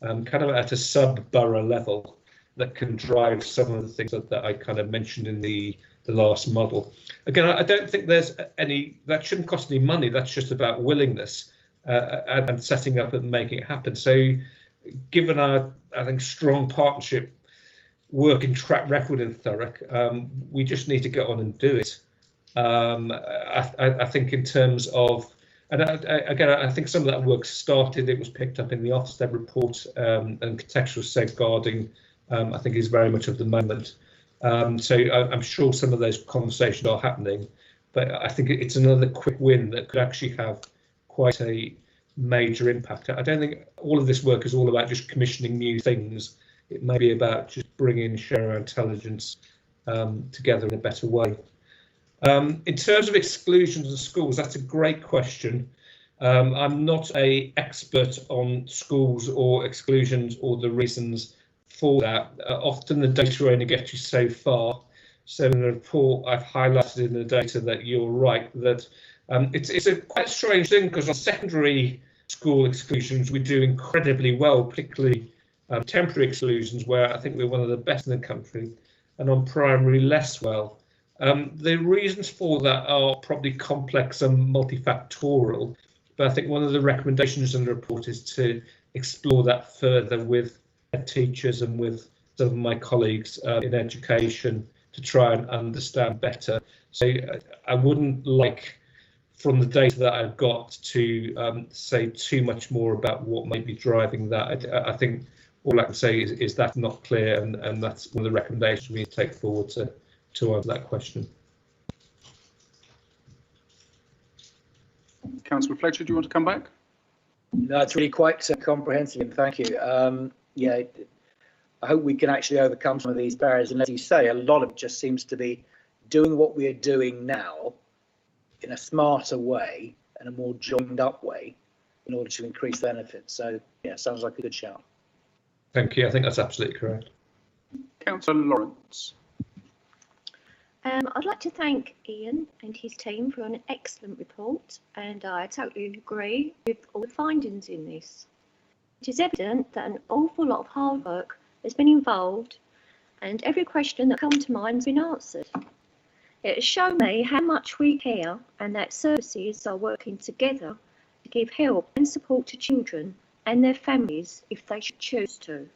[SPEAKER 5] kind of at a sub-borough level, that can drive some of the things that I kind of mentioned in the last model. Again, I don't think there's that shouldn't cost any money. That's just about willingness and setting up and making it happen. So given our, I think, strong partnership working track record in Thurrock, we just need to get on and do it. I think in terms of, and again, I think some of that work started, it was picked up in the Ofsted report, and contextual safeguarding, I think, is very much of the moment. So I'm sure some of those conversations are happening, but I think it's another quick win that could actually have quite a major impact. I don't think all of this work is all about just commissioning new things. It may be about just bringing share our intelligence together in a better way. In terms of exclusions in schools, that's a great question. I'm not an expert on schools or exclusions or the reasons for that. Often the data only gets you so far. So in the report, I've highlighted in the data that you're right, that it's a quite strange thing, because on secondary school exclusions, we do incredibly well, particularly temporary exclusions, where I think we're one of the best in the country, and on primary less well. The reasons for that are probably complex and multifactorial, but I think one of the recommendations in the report is to explore that further with teachers and with some of my colleagues in education to try and understand better. So I wouldn't like, from the data that I've got, to say too much more about what may be driving that. I think all I can say is that's not clear, and that's one of the recommendations we need to take forward to answer that question.
[SPEAKER 1] Councillor Fletcher, do you want to come back?
[SPEAKER 6] No, it's really quite comprehensive, and thank you. Yeah, I hope we can actually overcome some of these barriers. And as you say, a lot of it just seems to be doing what we are doing now in a smarter way and a more joined up way in order to increase benefits. So, yeah, sounds like a good shout.
[SPEAKER 5] Thank you. I think that's absolutely correct.
[SPEAKER 1] Councillor Lawrence.
[SPEAKER 4] I'd like to thank Ian and his team for an excellent report, and I totally agree with all the findings in this. It is evident that an awful lot of hard work has been involved, and every question that comes to mind has been answered. It has shown me how much we care, and that services are working together to give help and support to children and their families if they should choose to.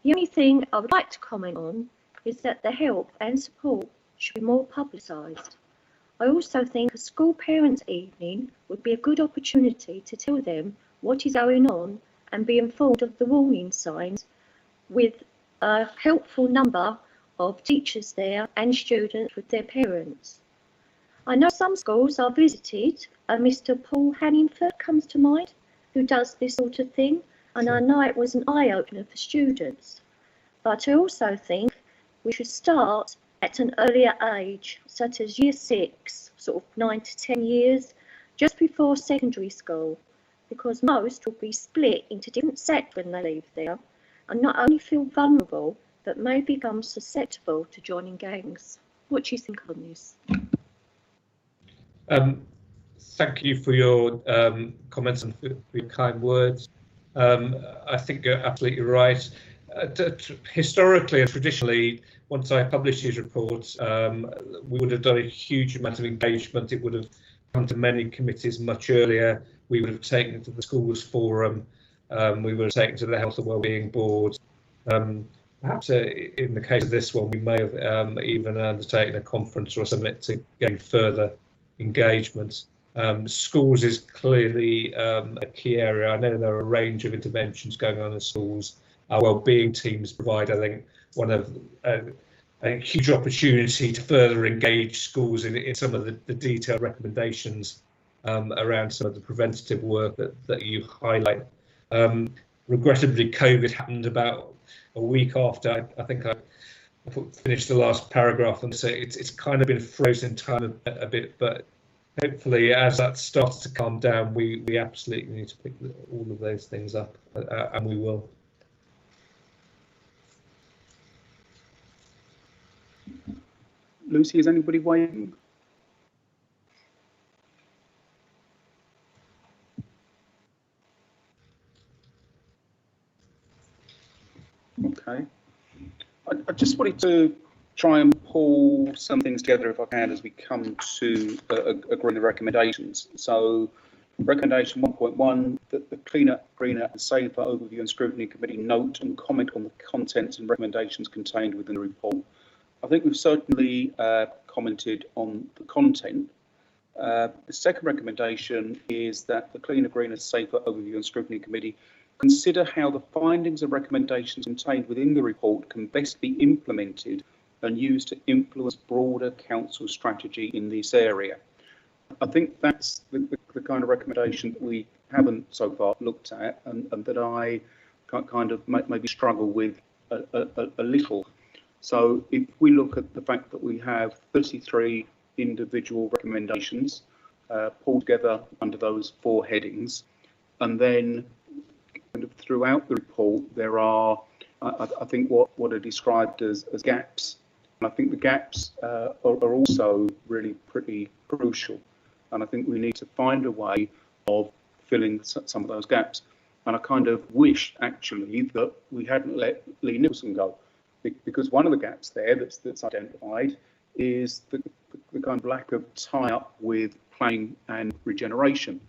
[SPEAKER 4] The only thing I would like to comment on is that the help and support should be more publicised. I also think a school parents' evening would be a good opportunity to tell them what is going on and be informed of the warning signs, with a helpful number of teachers there and students with their parents. I know some schools are visited, and Mr. Paul Hanningford comes to mind, who does this sort of thing, and I know it was an eye-opener for students. But I also think we should start at an earlier age, such as year 6, sort of 9 to 10 years, just before secondary school, because most will be split into different sets when they leave there, and not only feel vulnerable, but may become susceptible to joining gangs. What do you think on this?
[SPEAKER 5] Thank you for your comments and for your kind words. I think you're absolutely right. Historically and traditionally, once I published these reports, we would have done a huge amount of engagement. It would have come to many committees much earlier. We would have taken it to the schools forum. We would have taken to the Health and Wellbeing Board. Perhaps in the case of this one, we may have even undertaken a conference or a summit to gain further engagement. Schools is clearly a key area. I know there are a range of interventions going on in schools. Our wellbeing teams provide, I think, one of a huge opportunity to further engage schools in some of the detailed recommendations around some of the preventative work that you highlight. Regrettably, COVID happened about a week after I think I finished the last paragraph, and so it's kind of been frozen in time a bit, but hopefully as that starts to calm down, we absolutely need to pick all of those things up, and we will.
[SPEAKER 1] Lucy, is anybody waiting? Okay. I just wanted to try and pull some things together, if I can, as we come to agreeing the recommendations. So, recommendation 1.1, that the Cleaner, Greener and Safer Overview and Scrutiny Committee note and comment on the contents and recommendations contained within the report. I think we've certainly commented on the content. The second recommendation is that the Cleaner, Greener, Safer Overview and Scrutiny Committee consider how the findings and recommendations contained within the report can best be implemented and used to influence broader council strategy in this area. I think that's the kind of recommendation that we haven't so far looked at, and that I kind of maybe struggle with a little. So if we look at the fact that we have 33 individual recommendations pulled together under those 4 headings, and then kind of throughout the report there are, I think, what are described as gaps. And I think the gaps are also really pretty crucial. And I think we need to find a way of filling some of those gaps. And I kind of wish, actually, that we hadn't let Lee Nicholson go, because one of the gaps there that's identified is the kind of lack of tie-up with planning and regeneration.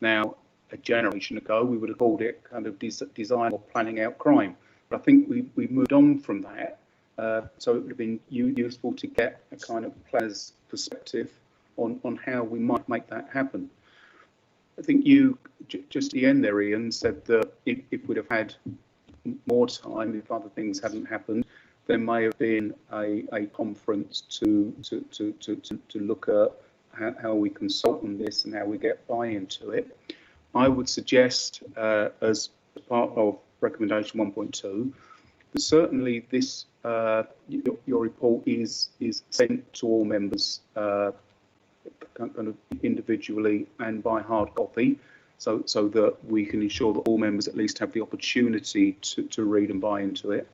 [SPEAKER 1] Now, a generation ago, we would have called it kind of design or planning out crime. But I think we've moved on from that. So it would have been useful to get a kind of planner's perspective on how we might make that happen. I think you, just at the end there, Ian, said that if we'd have had more time, if other things hadn't happened, there may have been a conference to look at how we consult on this and how we get buy-in to it. I would suggest, as part of recommendation 1.2, that certainly this your report is sent to all members kind of individually and by hard copy, so that we can ensure that all members at least have the opportunity to read and buy into it.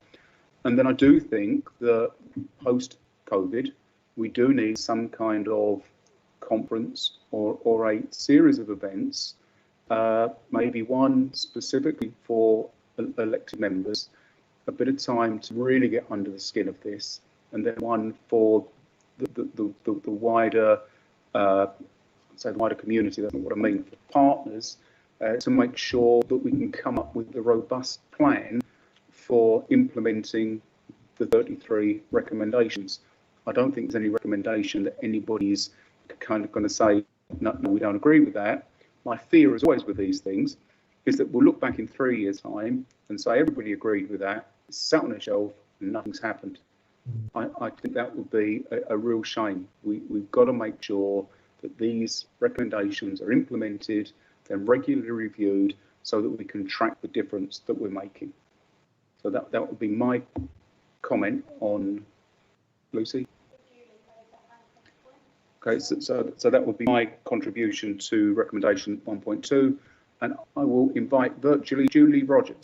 [SPEAKER 1] And then I do think that post-COVID, we do need some kind of conference or a series of events, maybe one specifically for elected members, a bit of time to really get under the skin of this, and then one for the wider, say the wider community, that's not what I mean, for partners, to make sure that we can come up with a robust plan for implementing the 33 recommendations. I don't think there's any recommendation that anybody's kind of going to say, no, we don't agree with that. My fear, as always with these things, is that we'll look back in 3 years' time and say everybody agreed with that, it's sat on a shelf and nothing's happened. I think that would be a real shame. We've got to make sure that these recommendations are implemented, they're regularly reviewed, so that we can track the difference that we're making. So that would be my comment on Lucy. Okay, so that would be my contribution to recommendation 1.2, and I will invite virtually Julie Rogers.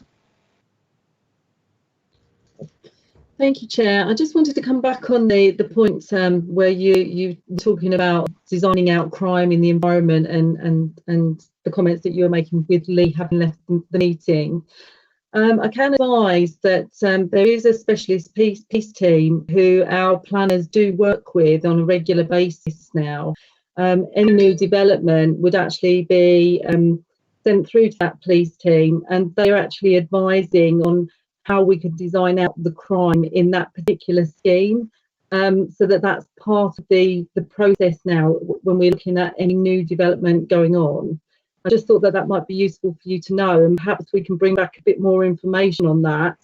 [SPEAKER 7] Thank you, Chair. I just wanted to come back on the point where you were talking about designing out crime in the environment and the comments that you were making with Lee having left the meeting. I can advise that there is a specialist peace team who our planners do work with on a regular basis now. Any new development would actually be sent through to that police team, and they're actually advising on how we could design out the crime in that particular scheme. So that's part of the process now when we're looking at any new development going on. I just thought that might be useful for you to know, and perhaps we can bring back a bit more information on that,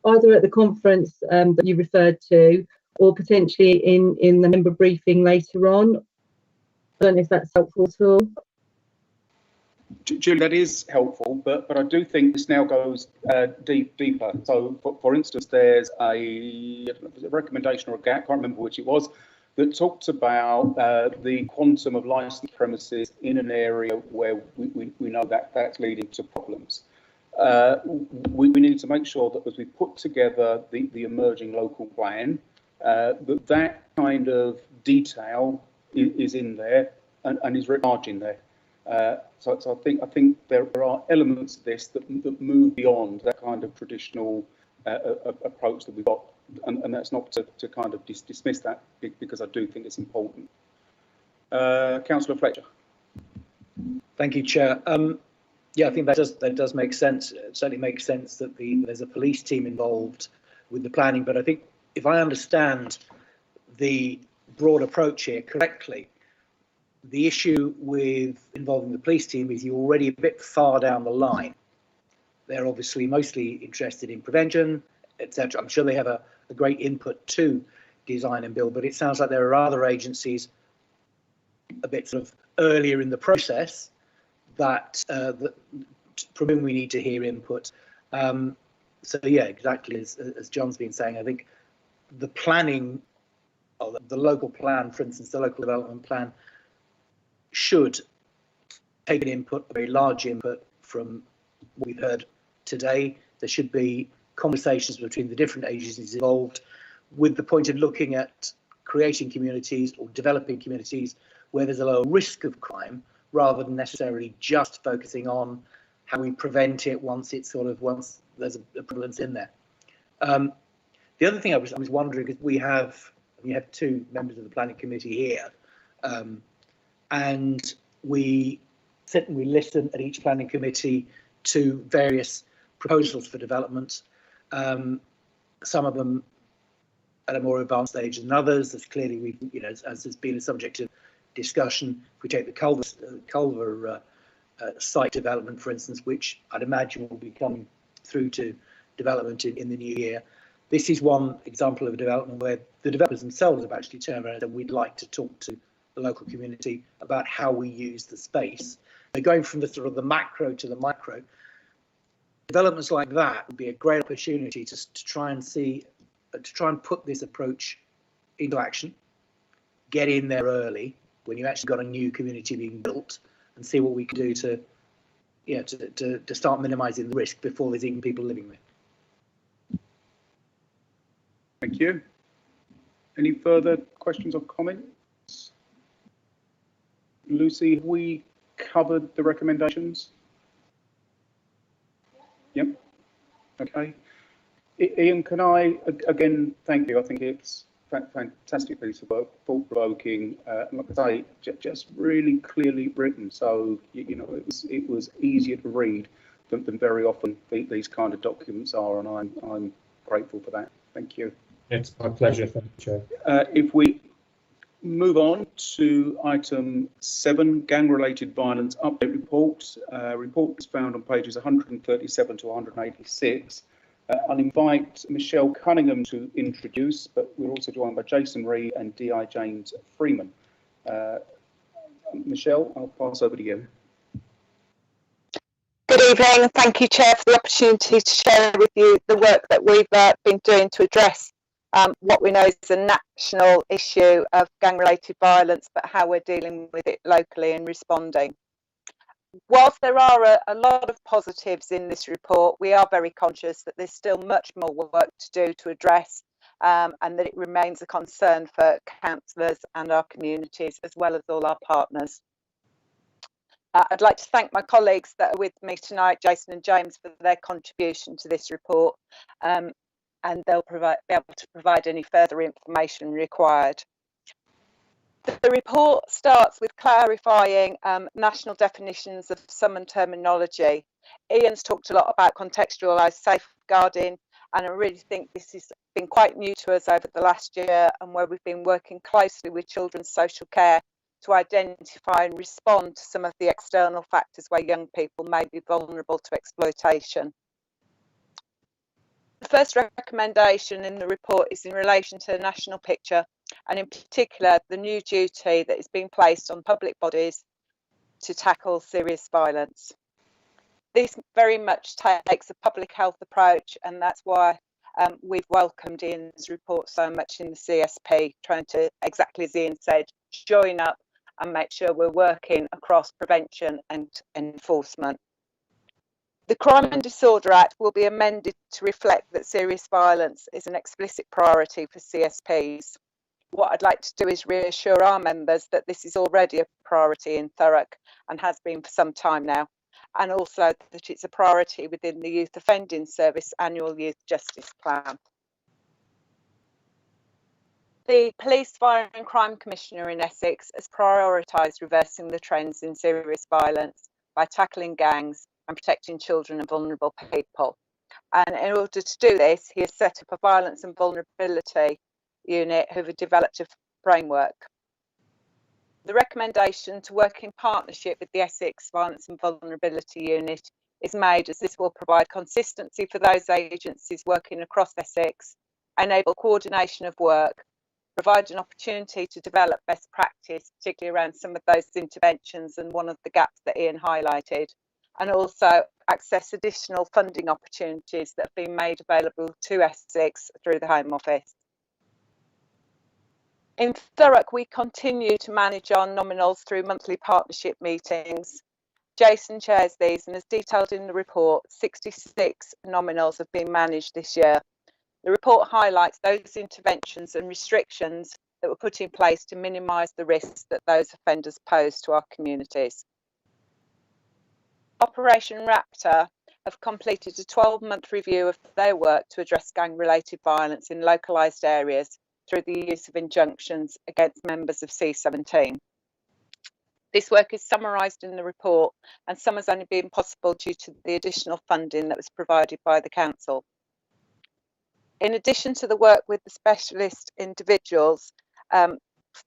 [SPEAKER 7] either at the conference that you referred to, or potentially in the member briefing later on. I don't know if that's helpful at all.
[SPEAKER 1] Julie, that is helpful, but I do think this now goes deeper. So, for instance, there's a recommendation or a gap, I can't remember which it was, that talked about the quantum of licensed premises in an area where we know that that's leading to problems. We need to make sure that as we put together the emerging local plan, that kind of detail is in there and is writ large in there. So I think there are elements of this that move beyond that kind of traditional approach that we've got, and that's not to kind of dismiss that, because I do think it's important. Councillor Fletcher.
[SPEAKER 6] Thank you, Chair. Yeah, I think that does make sense. It certainly makes sense that there's a police team involved with the planning, but I think if I understand the broad approach here correctly, the issue with involving the police team is you're already a bit far down the line. They're obviously mostly interested in prevention, etc. I'm sure they have a great input to design and build, but it sounds like there are other agencies a bit sort of earlier in the process that from whom we need to hear input. So yeah, exactly as John's been saying, I think the planning, or the local plan, for instance, the local development plan, should take an input, a very large input from what we've heard today. There should be conversations between the different agencies involved with the point of looking at creating communities or developing communities where there's a lower risk of crime, rather than necessarily just focusing on how we prevent it once there's a prevalence in there. The other thing I was wondering is we have two members of the planning committee here, and we sit and we listen at each planning committee to various proposals for development. Some of them at a more advanced stage than others. As clearly as has been a subject of discussion. If we take the Culver site development, for instance, which I'd imagine will be coming through to development in the new year. This is one example of a development where the developers themselves have actually turned around and we'd like to talk to the local community about how we use the space. They're going from the sort of the macro to the micro. Developments like that would be a great opportunity to try and put this approach into action, get in there early when you actually got a new community being built, and see what we can do to start minimising the risk before there's even people living there.
[SPEAKER 1] Thank you. Any further questions or comments? Lucy, have we covered the recommendations? Yep. Okay. Ian, can I again thank you? I think it's a fantastic piece of work, thought-provoking, like I say, just really clearly written. So it was easier to read than very often these kind of documents are, and I'm grateful for that. Thank you.
[SPEAKER 5] It's my pleasure. Thank you, Chair.
[SPEAKER 1] If we move on to item 7, gang-related violence update report. Report is found on pages 137 to 186. I'll invite Michelle Cunningham to introduce, but we're also joined by Jason Reed and D.I. James Freeman. Michelle, I'll pass over to you.
[SPEAKER 8] Good evening. Thank you, Chair, for the opportunity to share with you the work that we've been doing to address what we know is a national issue of gang-related violence, but how we're dealing with it locally and responding. Whilst there are a lot of positives in this report, we are very conscious that there's still much more work to do to address and that it remains a concern for councillors and our communities, as well as all our partners. I'd like to thank my colleagues that are with me tonight, Jason and James, for their contribution to this report, and they'll be able to provide any further information required. The report starts with clarifying national definitions of some terminology. Ian's talked a lot about contextualised safeguarding, and I really think this has been quite new to us over the last year, and where we've been working closely with children's social care to identify and respond to some of the external factors where young people may be vulnerable to exploitation. The first recommendation in the report is in relation to the national picture, and in particular the new duty that is being placed on public bodies to tackle serious violence. This very much takes a public health approach, and that's why we've welcomed Ian's report so much in the CSP, trying to, exactly as Ian said, join up and make sure we're working across prevention and enforcement. The Crime and Disorder Act will be amended to reflect that serious violence is an explicit priority for CSPs. What I'd like to do is reassure our members that this is already a priority in Thurrock and has been for some time now, and also that it's a priority within the Youth Offending Service Annual Youth Justice Plan. The Police, Fire and Crime Commissioner in Essex has prioritised reversing the trends in serious violence by tackling gangs and protecting children and vulnerable people. And in order to do this, he has set up a violence and vulnerability unit who have developed a framework. The recommendation to work in partnership with the Essex Violence and Vulnerability Unit is made, as this will provide consistency for those agencies working across Essex, enable coordination of work, provide an opportunity to develop best practice, particularly around some of those interventions and one of the gaps that Ian highlighted, and also access additional funding opportunities that have been made available to Essex through the Home Office. In Thurrock, we continue to manage our nominals through monthly partnership meetings. Jason chairs these, and as detailed in the report, 66 nominals have been managed this year. The report highlights those interventions and restrictions that were put in place to minimise the risks that those offenders pose to our communities. Operation Raptor have completed a 12-month review of their work to address gang-related violence in localised areas through the use of injunctions against members of C17. This work is summarised in the report, and some has only been possible due to the additional funding that was provided by the Council. In addition to the work with the specialist individuals,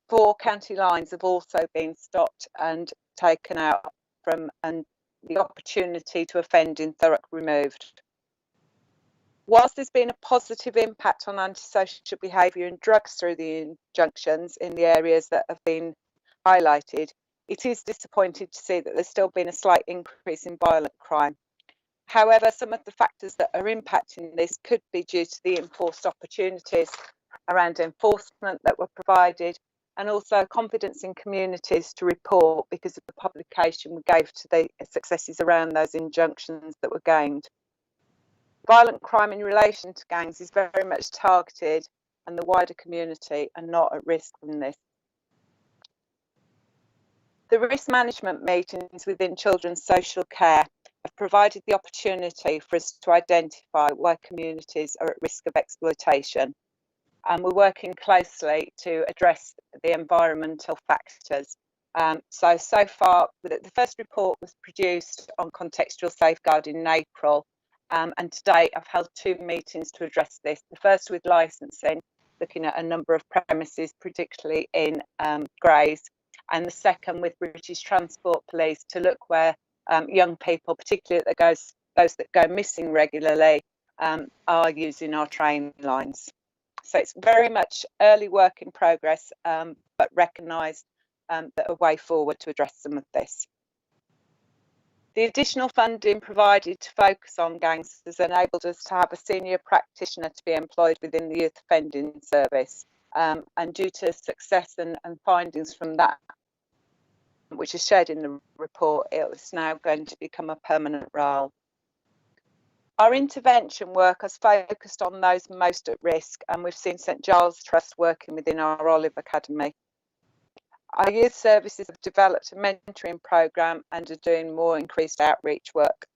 [SPEAKER 8] 4 county lines have also been stopped and taken out from, and the opportunity to offend in Thurrock removed. Whilst there's been a positive impact on antisocial behaviour and drugs through the injunctions in the areas that have been highlighted, it is disappointing to see that there's still been a slight increase in violent crime. However, some of the factors that are impacting this could be due to the enforced opportunities around enforcement that were provided, and also confidence in communities to report because of the publication we gave to the successes around those injunctions that were gained. Violent crime in relation to gangs is very much targeted, and the wider community are not at risk from this. The risk management meetings within children's social care have provided the opportunity for us to identify where communities are at risk of exploitation. And we're working closely to address the environmental factors. So far, the first report was produced on contextual safeguarding in April. And to date, I've held 2 meetings to address this. The first with licensing, looking at a number of premises, particularly in Grays, and the second with British Transport Police to look where young people, particularly those that go missing regularly, are using our train lines. So it's very much early work in progress, but recognise that a way forward to address some of this. The additional funding provided to focus on gangs has enabled us to have a senior practitioner to be employed within the Youth Offending Service, and due to success and findings from that, which is shared in the report, it is now going to become a permanent role. Our intervention work has focused on those most at risk, and we've seen St Giles Trust working within our Olive Academy. Our youth services have developed a mentoring programme and are doing more increased outreach work.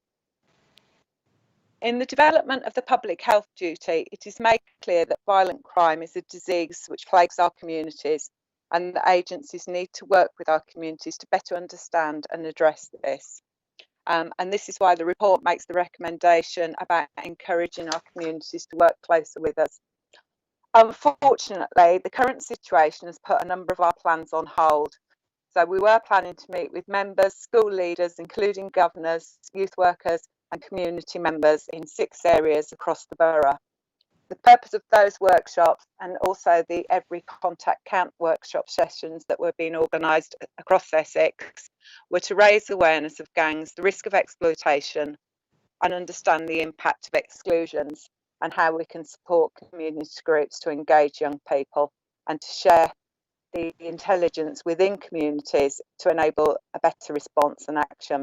[SPEAKER 8] In the development of the public health duty, it is made clear that violent crime is a disease which plagues our communities, and the agencies need to work with our communities to better understand and address this. And this is why the report makes the recommendation about encouraging our communities to work closer with us. Unfortunately, the current situation has put a number of our plans on hold. So we were planning to meet with members, school leaders, including governors, youth workers and community members in 6 areas across the borough. The purpose of those workshops and also the Every Contact Count workshop sessions that were being organised across Essex were to raise awareness of gangs, the risk of exploitation and understand the impact of exclusions and how we can support community groups to engage young people and to share the intelligence within communities to enable a better response and action.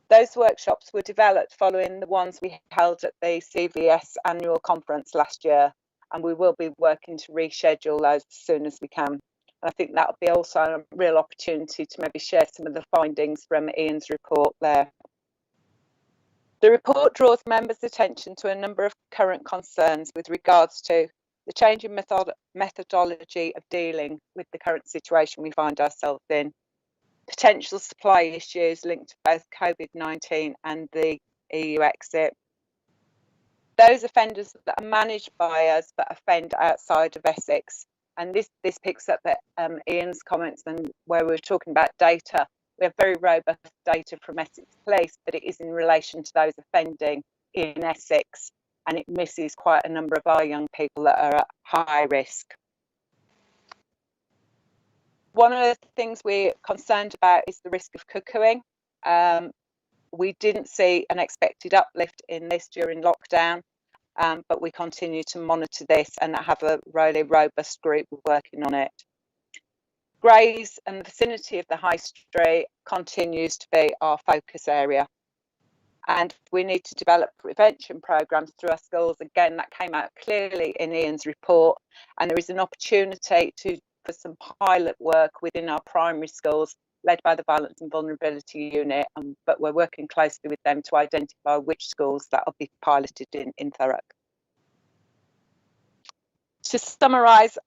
[SPEAKER 8] Those workshops were developed following the ones we held at the CVS annual conference last year, and we will be working to reschedule those as soon as we can. And I think that will be also a real opportunity to maybe share some of the findings from Ian's report there. The report draws members' attention to a number of current concerns with regards to the change in methodology of dealing with the current situation we find ourselves in, potential supply issues linked to both COVID-19 and the EU exit, those offenders that are managed by us but offend outside of Essex, and this picks up at Ian's comments and where we were talking about data. We have very robust data from Essex Police, but it is in relation to those offending in Essex, and it misses quite a number of our young people that are at high risk. One of the things we're concerned about is the risk of cuckooing. We didn't see an expected uplift in this during lockdown, but we continue to monitor this and have a really robust group working on it. Grays and the vicinity of the High Street continues to be our focus area. And we need to develop prevention programmes through our schools. Again, that came out clearly in Ian's report, and there is an opportunity for some pilot work within our primary schools led by the Violence and Vulnerability Unit, but we're working closely with them to identify which schools that will be piloted in Thurrock. To summarise,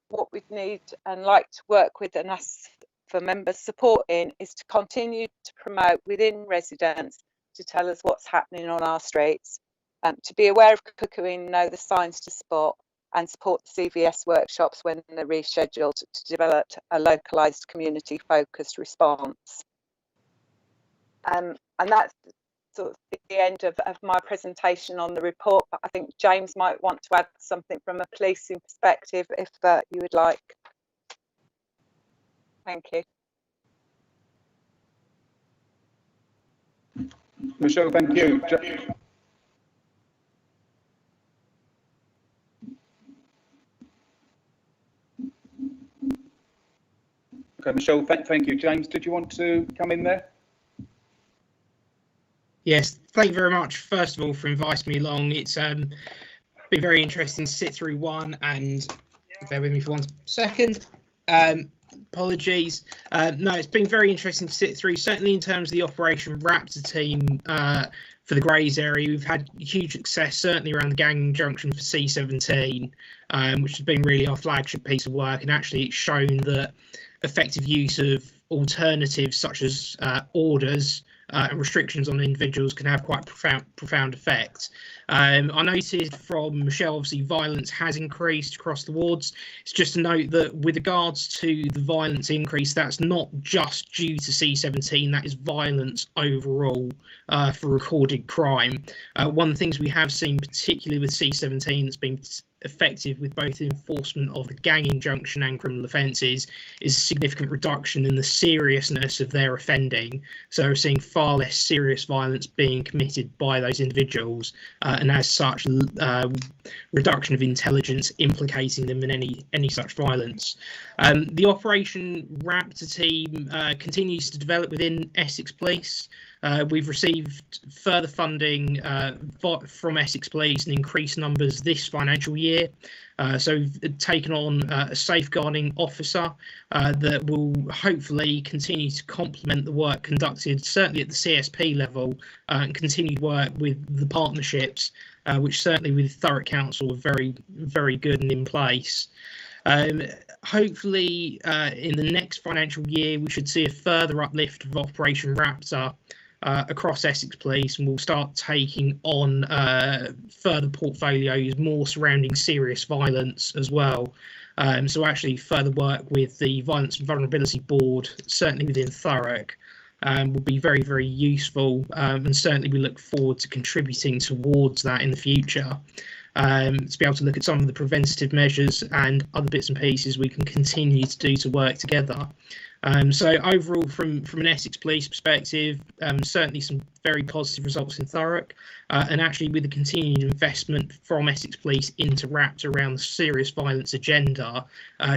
[SPEAKER 8] what we need and like to work with and ask for members' support in is to continue to promote within residents to tell us what's happening on our streets, to be aware of cuckooing, know the signs to spot, and support the CVS workshops when they're rescheduled to develop a localised community-focused response. And that's sort of the end of my presentation on the report, but I think James might want to add something from a policing perspective if you would like. Thank you.
[SPEAKER 1] Michelle, thank you. Okay, Michelle, thank you. James, did you want to come in there?
[SPEAKER 9] Yes, thank you very much, first of all, for inviting me along. It's been very interesting to sit through one, and bear with me for 1 second. Apologies. No, it's been very interesting to sit through, certainly in terms of the Operation Raptor team for the Grays area. We've had huge success, certainly around the gang junction for C17, which has been really our flagship piece of work, and actually it's shown that effective use of alternatives such as orders and restrictions on individuals can have quite profound effects. I noted from Michelle, obviously violence has increased across the wards. It's just to note that with regards to the violence increase, that's not just due to C17, that is violence overall for recorded crime. One of the things we have seen, particularly with C17, that's been effective with both enforcement of the gang injunction and criminal offences, is a significant reduction in the seriousness of their offending. So we're seeing far less serious violence being committed by those individuals, and as such, reduction of intelligence implicating them in any such violence. The Operation Raptor team continues to develop within Essex Police. We've received further funding from Essex Police in increased numbers this financial year. So we've taken on a safeguarding officer that will hopefully continue to complement the work conducted, certainly at the CSP level, and continued work with the partnerships, which certainly with Thurrock Council are very, very good and in place. Hopefully, in the next financial year, we should see a further uplift of Operation Raptor across Essex Police, and we'll start taking on further portfolios more surrounding serious violence as well. So actually further work with the Violence and Vulnerability Board, certainly within Thurrock, will be very, very useful, and certainly we look forward to contributing towards that in the future. To be able to look at some of the preventative measures and other bits and pieces we can continue to do to work together. So overall, from an Essex Police perspective, certainly some very positive results in Thurrock, and actually with the continued investment from Essex Police into Raptor around the serious violence agenda,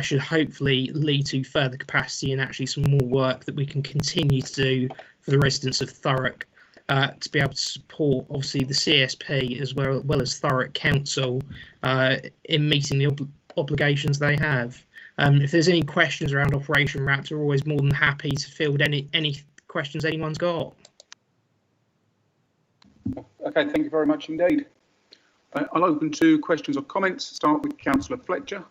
[SPEAKER 9] should hopefully lead to further capacity and actually some more work that we can continue to do for the residents of Thurrock, to be able to support obviously the CSP as well as Thurrock Council in meeting the obligations they have. If there's any questions around Operation Raptor, we're always more than happy to field any questions anyone's got.
[SPEAKER 1] Okay, thank you very much indeed. I'll open to questions or comments. Start with Councillor Fletcher.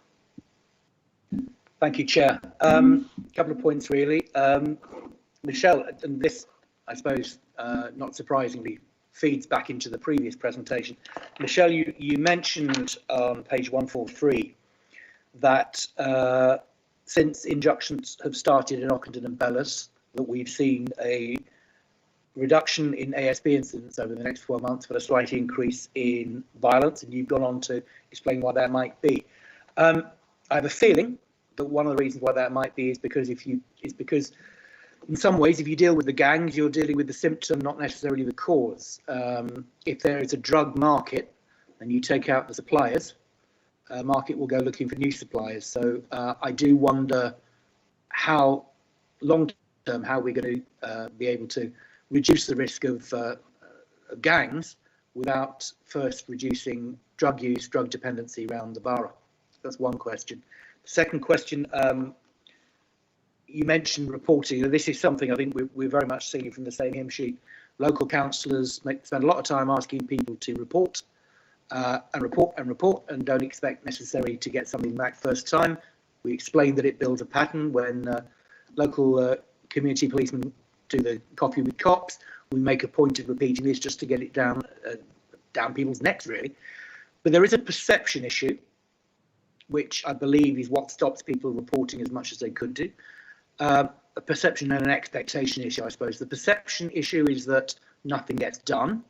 [SPEAKER 6] Thank you, Chair. Couple of points really. Michelle, and this, I suppose, not surprisingly, feeds back into the previous presentation. Michelle, you mentioned on page 143 that since injunctions have started in Ockenden and Bellas, that we've seen a reduction in ASB incidents over the next 12 months, but a slight increase in violence, and you've gone on to explain why that might be. I have a feeling that one of the reasons why that might be is because in some ways, if you deal with the gangs, you're dealing with the symptom, not necessarily the cause. If there is a drug market and you take out the suppliers, market will go looking for new suppliers. So I do wonder how long term, how we're going to be able to reduce the risk of gangs without first reducing drug use, drug dependency around the borough. That's one question. Second question, you mentioned reporting. This is something I think we're very much singing from the same hymn sheet. Local councillors spend a lot of time asking people to report and report and don't expect necessarily to get something back first time. We explained that it builds a pattern when local community policemen do the coffee with cops. We make a point of repeating this just to get it down people's necks, really. But there is a perception issue, which I believe is what stops people reporting as much as they could do. A perception and an expectation issue, I suppose. The perception issue is that nothing gets done.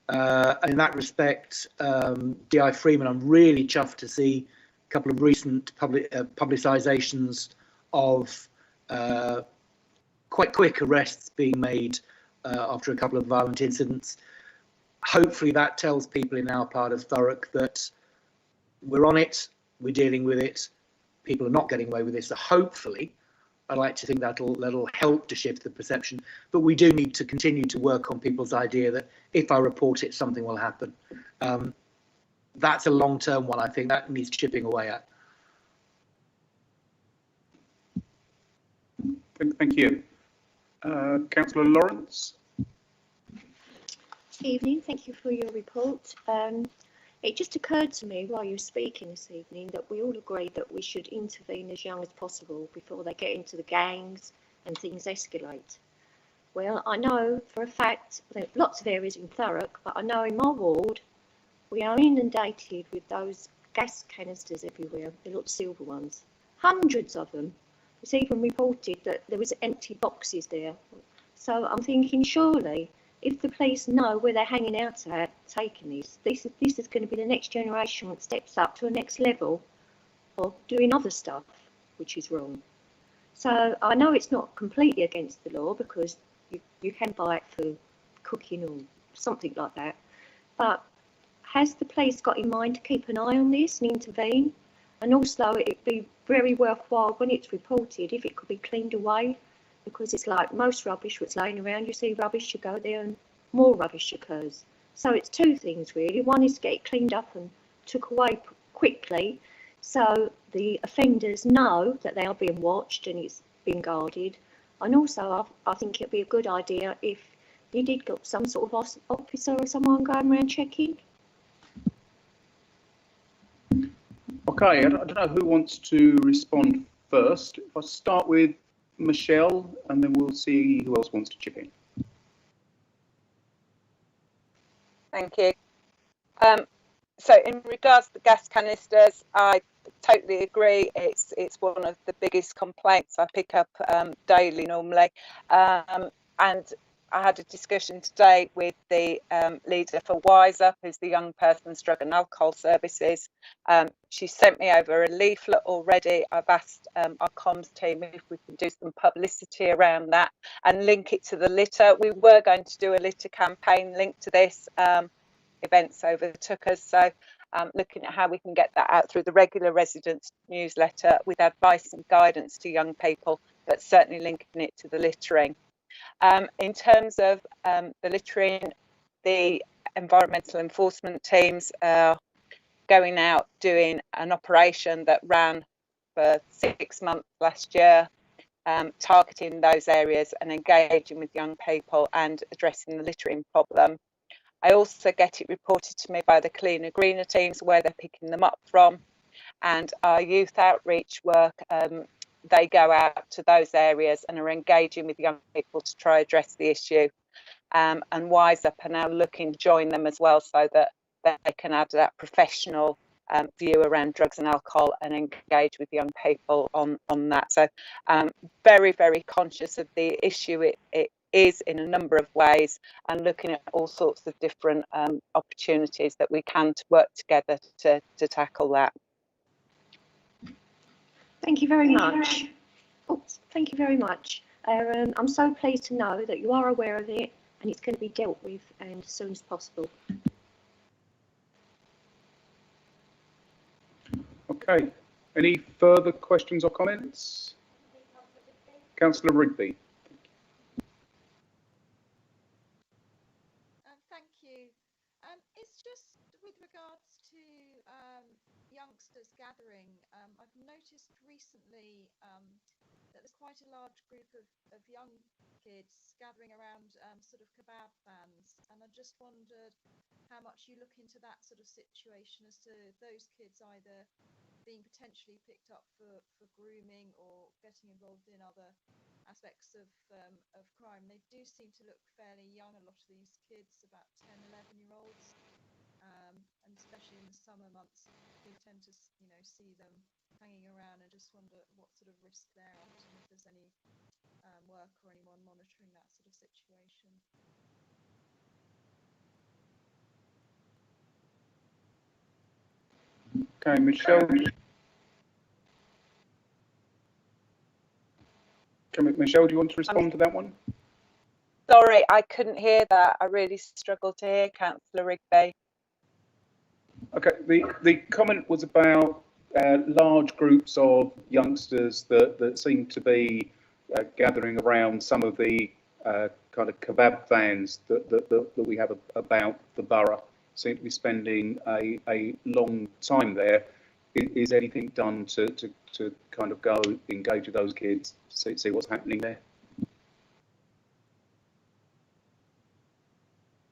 [SPEAKER 6] And in that respect, DI Freeman, I'm really chuffed to see a couple of recent publicisations of quite quick arrests being made after a couple of violent incidents. Hopefully that tells people in our part of Thurrock that we're on it, we're dealing with it, people are not getting away with this. So hopefully, I'd like to think that'll help to shift the perception. But we do need to continue to work on people's idea that if I report it, something will happen. That's a long-term one, I think, that needs chipping away at.
[SPEAKER 1] Thank you. Councillor Lawrence.
[SPEAKER 4] Evening, thank you for your report. It just occurred to me while you were speaking this evening that we all agreed that we should intervene as young as possible before they get into the gangs and things escalate. Well, I know for a fact, there are lots of areas in Thurrock, but I know in my ward, we are inundated with those gas canisters everywhere, the little silver ones. Hundreds of them. It's even reported that there was empty boxes there. So I'm thinking, surely, if the police know where they're hanging out at, taking this is going to be the next generation that steps up to a next level of doing other stuff, which is wrong. So I know it's not completely against the law because you can buy it for cooking or something like that. But has the police got in mind to keep an eye on this and intervene? And also it'd be very worthwhile when it's reported if it could be cleaned away. Because it's like most rubbish that's laying around, you see rubbish, you go there and more rubbish occurs. So it's two things really. One is to get it cleaned up and took away quickly so the offenders know that they are being watched and it's being guarded. And also I think it'd be a good idea if you did got some sort of officer or someone going around checking.
[SPEAKER 1] Okay, I don't know who wants to respond first. If I start with Michelle, and then we'll see who else wants to chip in.
[SPEAKER 8] Thank you. So in regards to the gas canisters, I totally agree. It's one of the biggest complaints I pick up daily normally. And I had a discussion today with the leader for Wise Up, who's the Young Person's Drug and Alcohol Services. She sent me over a leaflet already. I've asked our comms team if we can do some publicity around that and link it to the litter. We were going to do a litter campaign linked to this. Events overtook us, so looking at how we can get that out through the regular residents newsletter with advice and guidance to young people, but certainly linking it to the littering. In terms of the littering, the environmental enforcement teams are going out doing an operation that ran for 6 months last year, targeting those areas and engaging with young people and addressing the littering problem. I also get it reported to me by the cleaner greener teams where they're picking them up from, and our youth outreach work, they go out to those areas and are engaging with young people to try address the issue, and Wise Up are now looking to join them as well so that they can add that professional view around drugs and alcohol and engage with young people on that. So very, very conscious of the issue it is in a number of ways, and looking at all sorts of different opportunities that we can to work together to tackle that.
[SPEAKER 4] Thank you very much. Oops, thank you very much. I'm so pleased to know that you are aware of it and it's going to be dealt with and as soon as possible.
[SPEAKER 1] Okay, any further questions or comments? Councillor Rigby.
[SPEAKER 10] Thank you. It's just with regards to youngsters gathering. I've noticed recently that there's quite a large group of young kids gathering around sort of kebab vans, and I just wondered how much you look into that sort of situation as to those kids either being potentially picked up for grooming or getting involved in other aspects of crime. They do seem to look fairly young, a lot of these kids, about 10, 11-year-olds, and especially in the summer months, we tend to see them hanging around, and just wonder what sort of risk there are, and if there's any work or anyone monitoring that sort of situation.
[SPEAKER 1] Okay, Michelle. Michelle, do you want to respond to that one?
[SPEAKER 8] Sorry, I couldn't hear that. I really struggled to hear, Councillor Rigby.
[SPEAKER 1] Okay, the comment was about large groups of youngsters that seem to be gathering around some of the kind of kebab vans that we have about the borough, seem to be spending a long time there. Is anything done to kind of go engage with those kids, see what's happening there?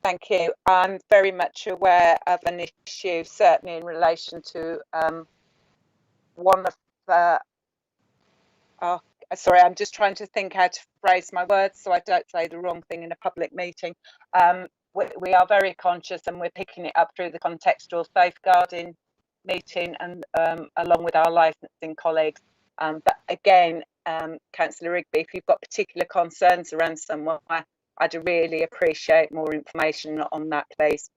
[SPEAKER 8] Thank you. I'm very much aware of an issue, certainly in relation to one of the. Oh, sorry, I'm just trying to think how to phrase my words so I don't say the wrong thing in a public meeting. We are very conscious, and we're picking it up through the contextual safeguarding meeting and along with our licensing colleagues. But again, Councillor Rigby, if you've got particular concerns around somewhere, I'd really appreciate more information on that, please.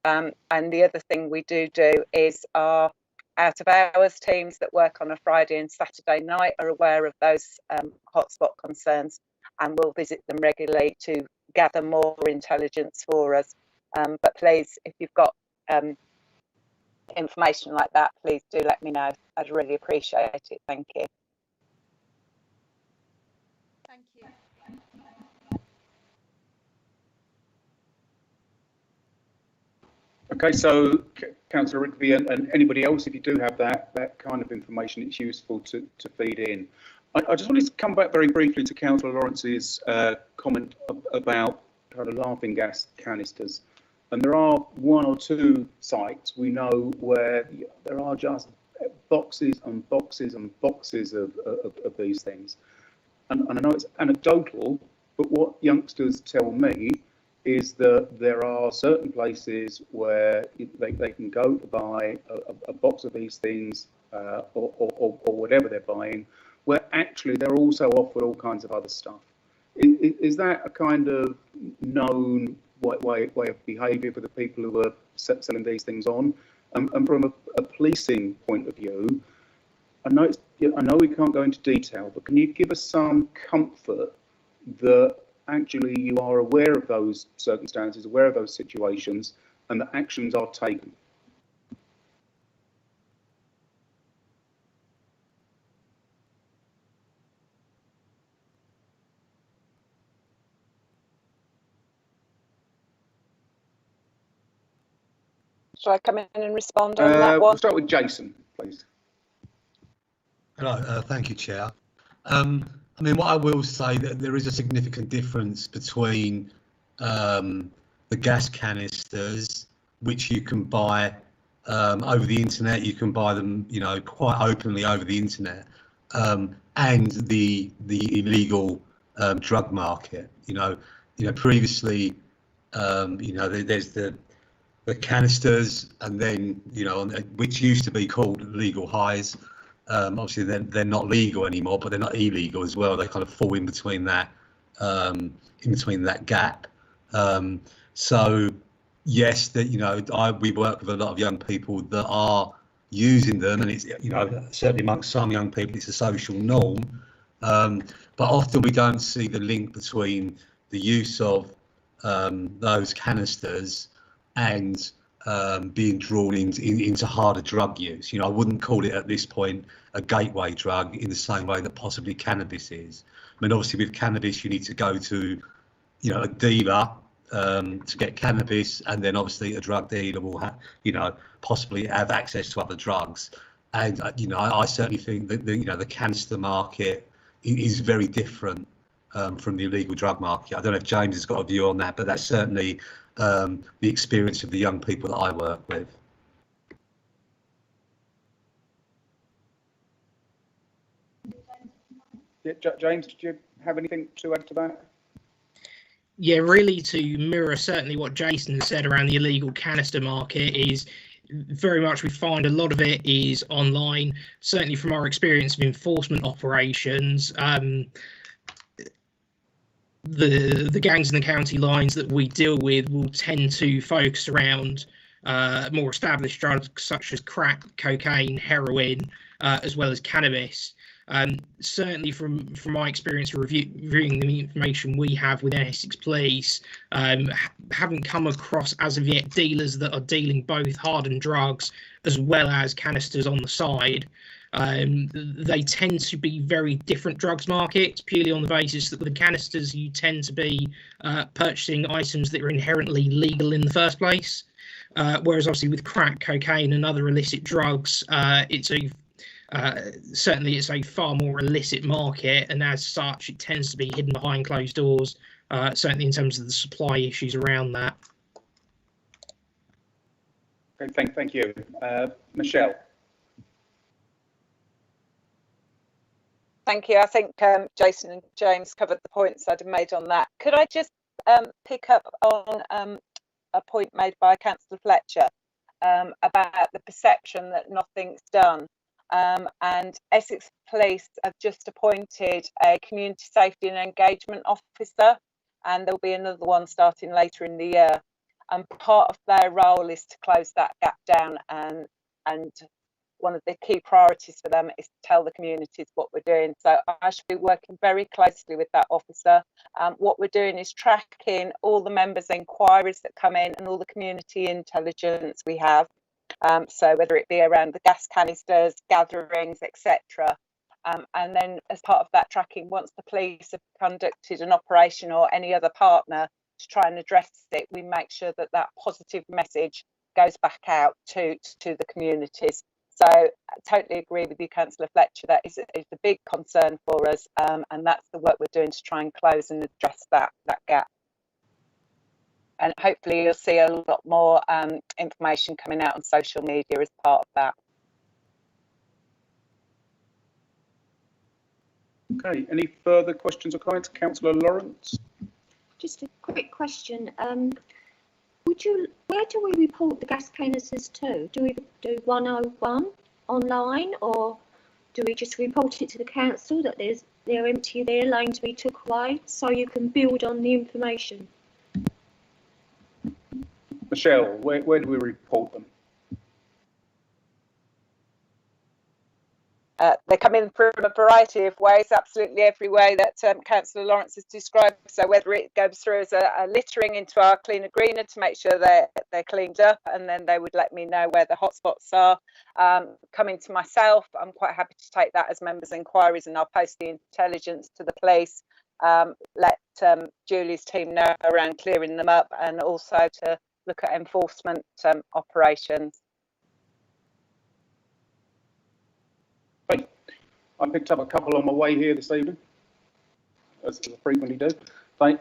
[SPEAKER 8] And the other thing we do is our out of hours teams that work on a Friday and Saturday night are aware of those hotspot concerns, and will visit them regularly to gather more intelligence for us. But please, if you've got information like that, please do let me know. I'd really appreciate it. Thank you.
[SPEAKER 10] Thank you.
[SPEAKER 1] Okay, so Councillor Rigby and anybody else, if you do have that kind of information, it's useful to feed in. I just wanted to come back very briefly to Councillor Lawrence's comment about kind of laughing gas canisters. And there are one or two sites we know where there are just boxes and boxes and boxes of these things. And I know it's anecdotal, but what youngsters tell me is that there are certain places where they can go to buy a box of these things or whatever they're buying, where actually they're also offered all kinds of other stuff. Is that a kind of known way of behaviour for the people who are selling these things on? And from a policing point of view, I know we can't go into detail, but can you give us some comfort that actually you are aware of those circumstances, aware of those situations, and that actions are taken?
[SPEAKER 8] Shall I come in and respond on that one?
[SPEAKER 1] We'll start with Jason, please.
[SPEAKER 11] Hello, thank you, Chair. I mean, what I will say that there is a significant difference between the gas canisters, which you can buy over the internet. You can buy them, you know, quite openly over the internet, and the illegal drug market. You know, previously, you know, there's the canisters, and then, you know, which used to be called legal highs. Obviously, they're not legal anymore, but they're not illegal as well. They kind of fall in between that gap. So yes, that, you know, we work with a lot of young people that are using them, and it's, you know, certainly amongst some young people it's a social norm. But often we don't see the link between the use of those canisters and being drawn into harder drug use. You know, I wouldn't call it at this point a gateway drug in the same way that possibly cannabis is. I mean, obviously with cannabis you need to go to, you know, a dealer to get cannabis, and then obviously a drug dealer will have, you know, possibly have access to other drugs. And you know, I certainly think that the canister market is very different from the illegal drug market. I don't know if James has got a view on that, but that's certainly the experience of the young people that I work with.
[SPEAKER 1] Yeah, James, did you have anything to add to that?
[SPEAKER 9] Yeah, really to mirror certainly what Jason has said around the illegal canister market is very much we find a lot of it is online. Certainly from our experience of enforcement operations, the gangs and the county lines that we deal with will tend to focus around more established drugs such as crack, cocaine, heroin, as well as cannabis. Certainly from my experience reviewing the information we have with Essex Police, haven't come across as of yet dealers that are dealing both hardened drugs as well as canisters on the side. They tend to be very different drugs markets, purely on the basis that with the canisters you tend to be purchasing items that are inherently legal in the first place, whereas obviously with crack, cocaine and other illicit drugs, certainly it's a far more illicit market, and as such it tends to be hidden behind closed doors, certainly in terms of the supply issues around that.
[SPEAKER 1] Okay, thank you. Michelle.
[SPEAKER 8] Thank you. I think Jason and James covered the points I'd have made on that. Could I just pick up on a point made by Councillor Fletcher about the perception that nothing's done? And Essex Police have just appointed a community safety and engagement officer, and there'll be another one starting later in the year. And part of their role is to close that gap down, and one of the key priorities for them is to tell the communities what we're doing. So I should be working very closely with that officer. What we're doing is tracking all the members' inquiries that come in and all the community intelligence we have. So whether it be around the gas canisters, gatherings, etc. And then as part of that tracking, once the police have conducted an operation or any other partner to try and address it, we make sure that that positive message goes back out to the communities. So I totally agree with you, Councillor Fletcher, that is a big concern for us, and that's the work we're doing to try and close and address that gap. And hopefully you'll see a lot more information coming out on social media as part of that.
[SPEAKER 1] Okay, any further questions or comments? Councillor Lawrence?
[SPEAKER 4] Just a quick question. Where do we report the gas canisters to? Do we do 101 online, or do we just report it to the council that they're empty, they're laying to be took away, so you can build on the information?
[SPEAKER 1] Michelle, where do we report them?
[SPEAKER 8] They come in from a variety of ways, absolutely every way that Councillor Lawrence has described. So whether it goes through as a littering into our cleaner greener to make sure they're cleaned up, and then they would let me know where the hotspots are. Coming to myself, I'm quite happy to take that as members' inquiries, and I'll post the intelligence to the police. Let Julie's team know around clearing them up, and also to look at enforcement operations.
[SPEAKER 1] I picked up a couple on my way here this evening, as I frequently do. They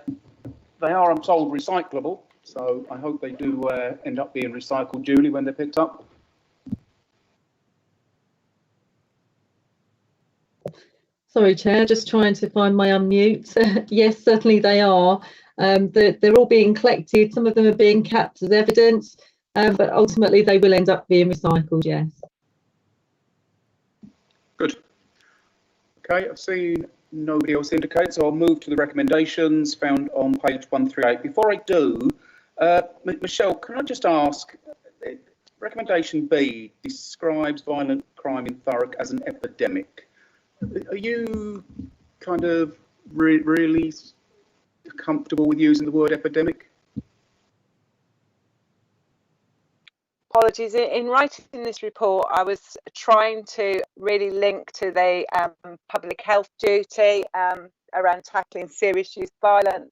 [SPEAKER 1] are, I'm told, recyclable, so I hope they do end up being recycled, Julie, when they're picked up.
[SPEAKER 7] Sorry, Chair, just trying to find my unmute. Yes, certainly they are. They're all being collected. Some of them are being kept as evidence, but ultimately they will end up being recycled, yes.
[SPEAKER 1] Good. Okay, I've seen nobody else indicate, so I'll move to the recommendations found on page 138. Before I do, Michelle, can I just ask, recommendation B describes violent crime in Thurrock as an epidemic. Are you kind of really comfortable with using the word epidemic?
[SPEAKER 8] Apologies. In writing this report, I was trying to really link to the public health duty around tackling serious youth violence.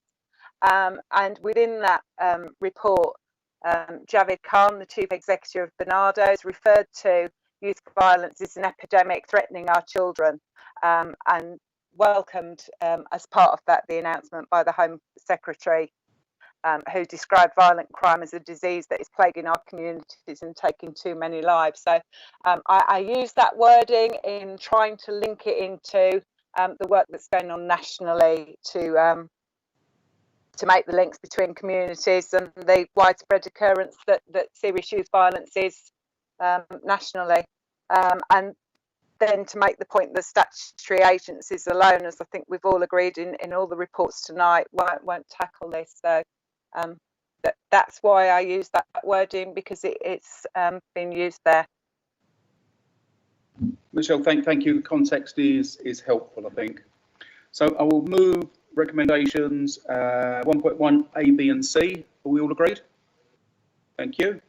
[SPEAKER 8] And within that report, Javed Khan, the Chief Executive of Barnardo's, referred to youth violence as an epidemic threatening our children, and welcomed as part of that the announcement by the Home Secretary, who described violent crime as a disease that is plaguing our communities and taking too many lives. So I use that wording in trying to link it into the work that's going on nationally to make the links between communities and the widespread occurrence that serious youth violence is nationally. And then to make the point that statutory agencies alone, as I think we've all agreed in all the reports tonight, won't tackle this. So that's why I use that wording, because it's been used there.
[SPEAKER 1] Michelle, thank you. The context is helpful, I think. So I will move recommendations 1.1 A, B and C. Are we all agreed? Thank you.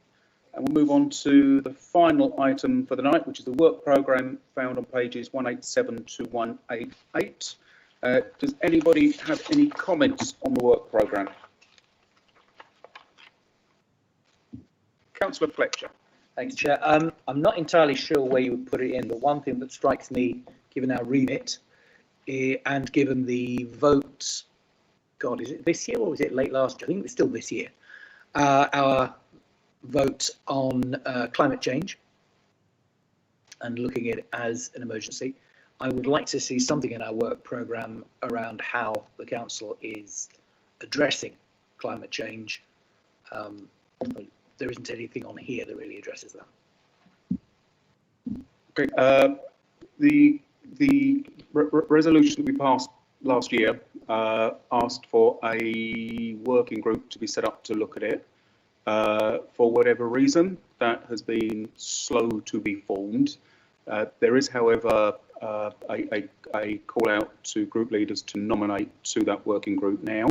[SPEAKER 1] And we'll move on to the final item for the night, which is the work programme found on pages 187 to 188. Does anybody have any comments on the work programme? Councillor Fletcher.
[SPEAKER 6] Thanks, Chair. I'm not entirely sure where you would put it in, but one thing that strikes me, given our remit and given the vote, God, is it this year or was it late last year? I think it's still this year. Our vote on climate change and looking at it as an emergency. I would like to see something in our work programme around how the council is addressing climate change. There isn't anything on here that really addresses that.
[SPEAKER 1] Okay. The resolution that we passed last year asked for a working group to be set up to look at it. For whatever reason, that has been slow to be formed. There is, however, a call out to group leaders to nominate to that working group now.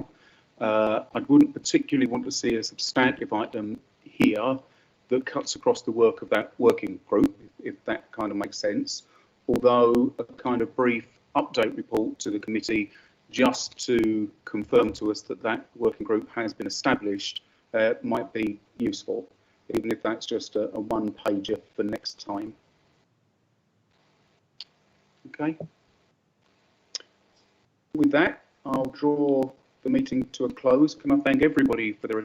[SPEAKER 1] I wouldn't particularly want to see a substantive item here that cuts across the work of that working group, if that kind of makes sense. Although a kind of brief update report to the committee just to confirm to us that that working group has been established might be useful, even if that's just a one-pager for next time. Okay. With that, I'll draw the meeting to a close. Can I thank everybody for their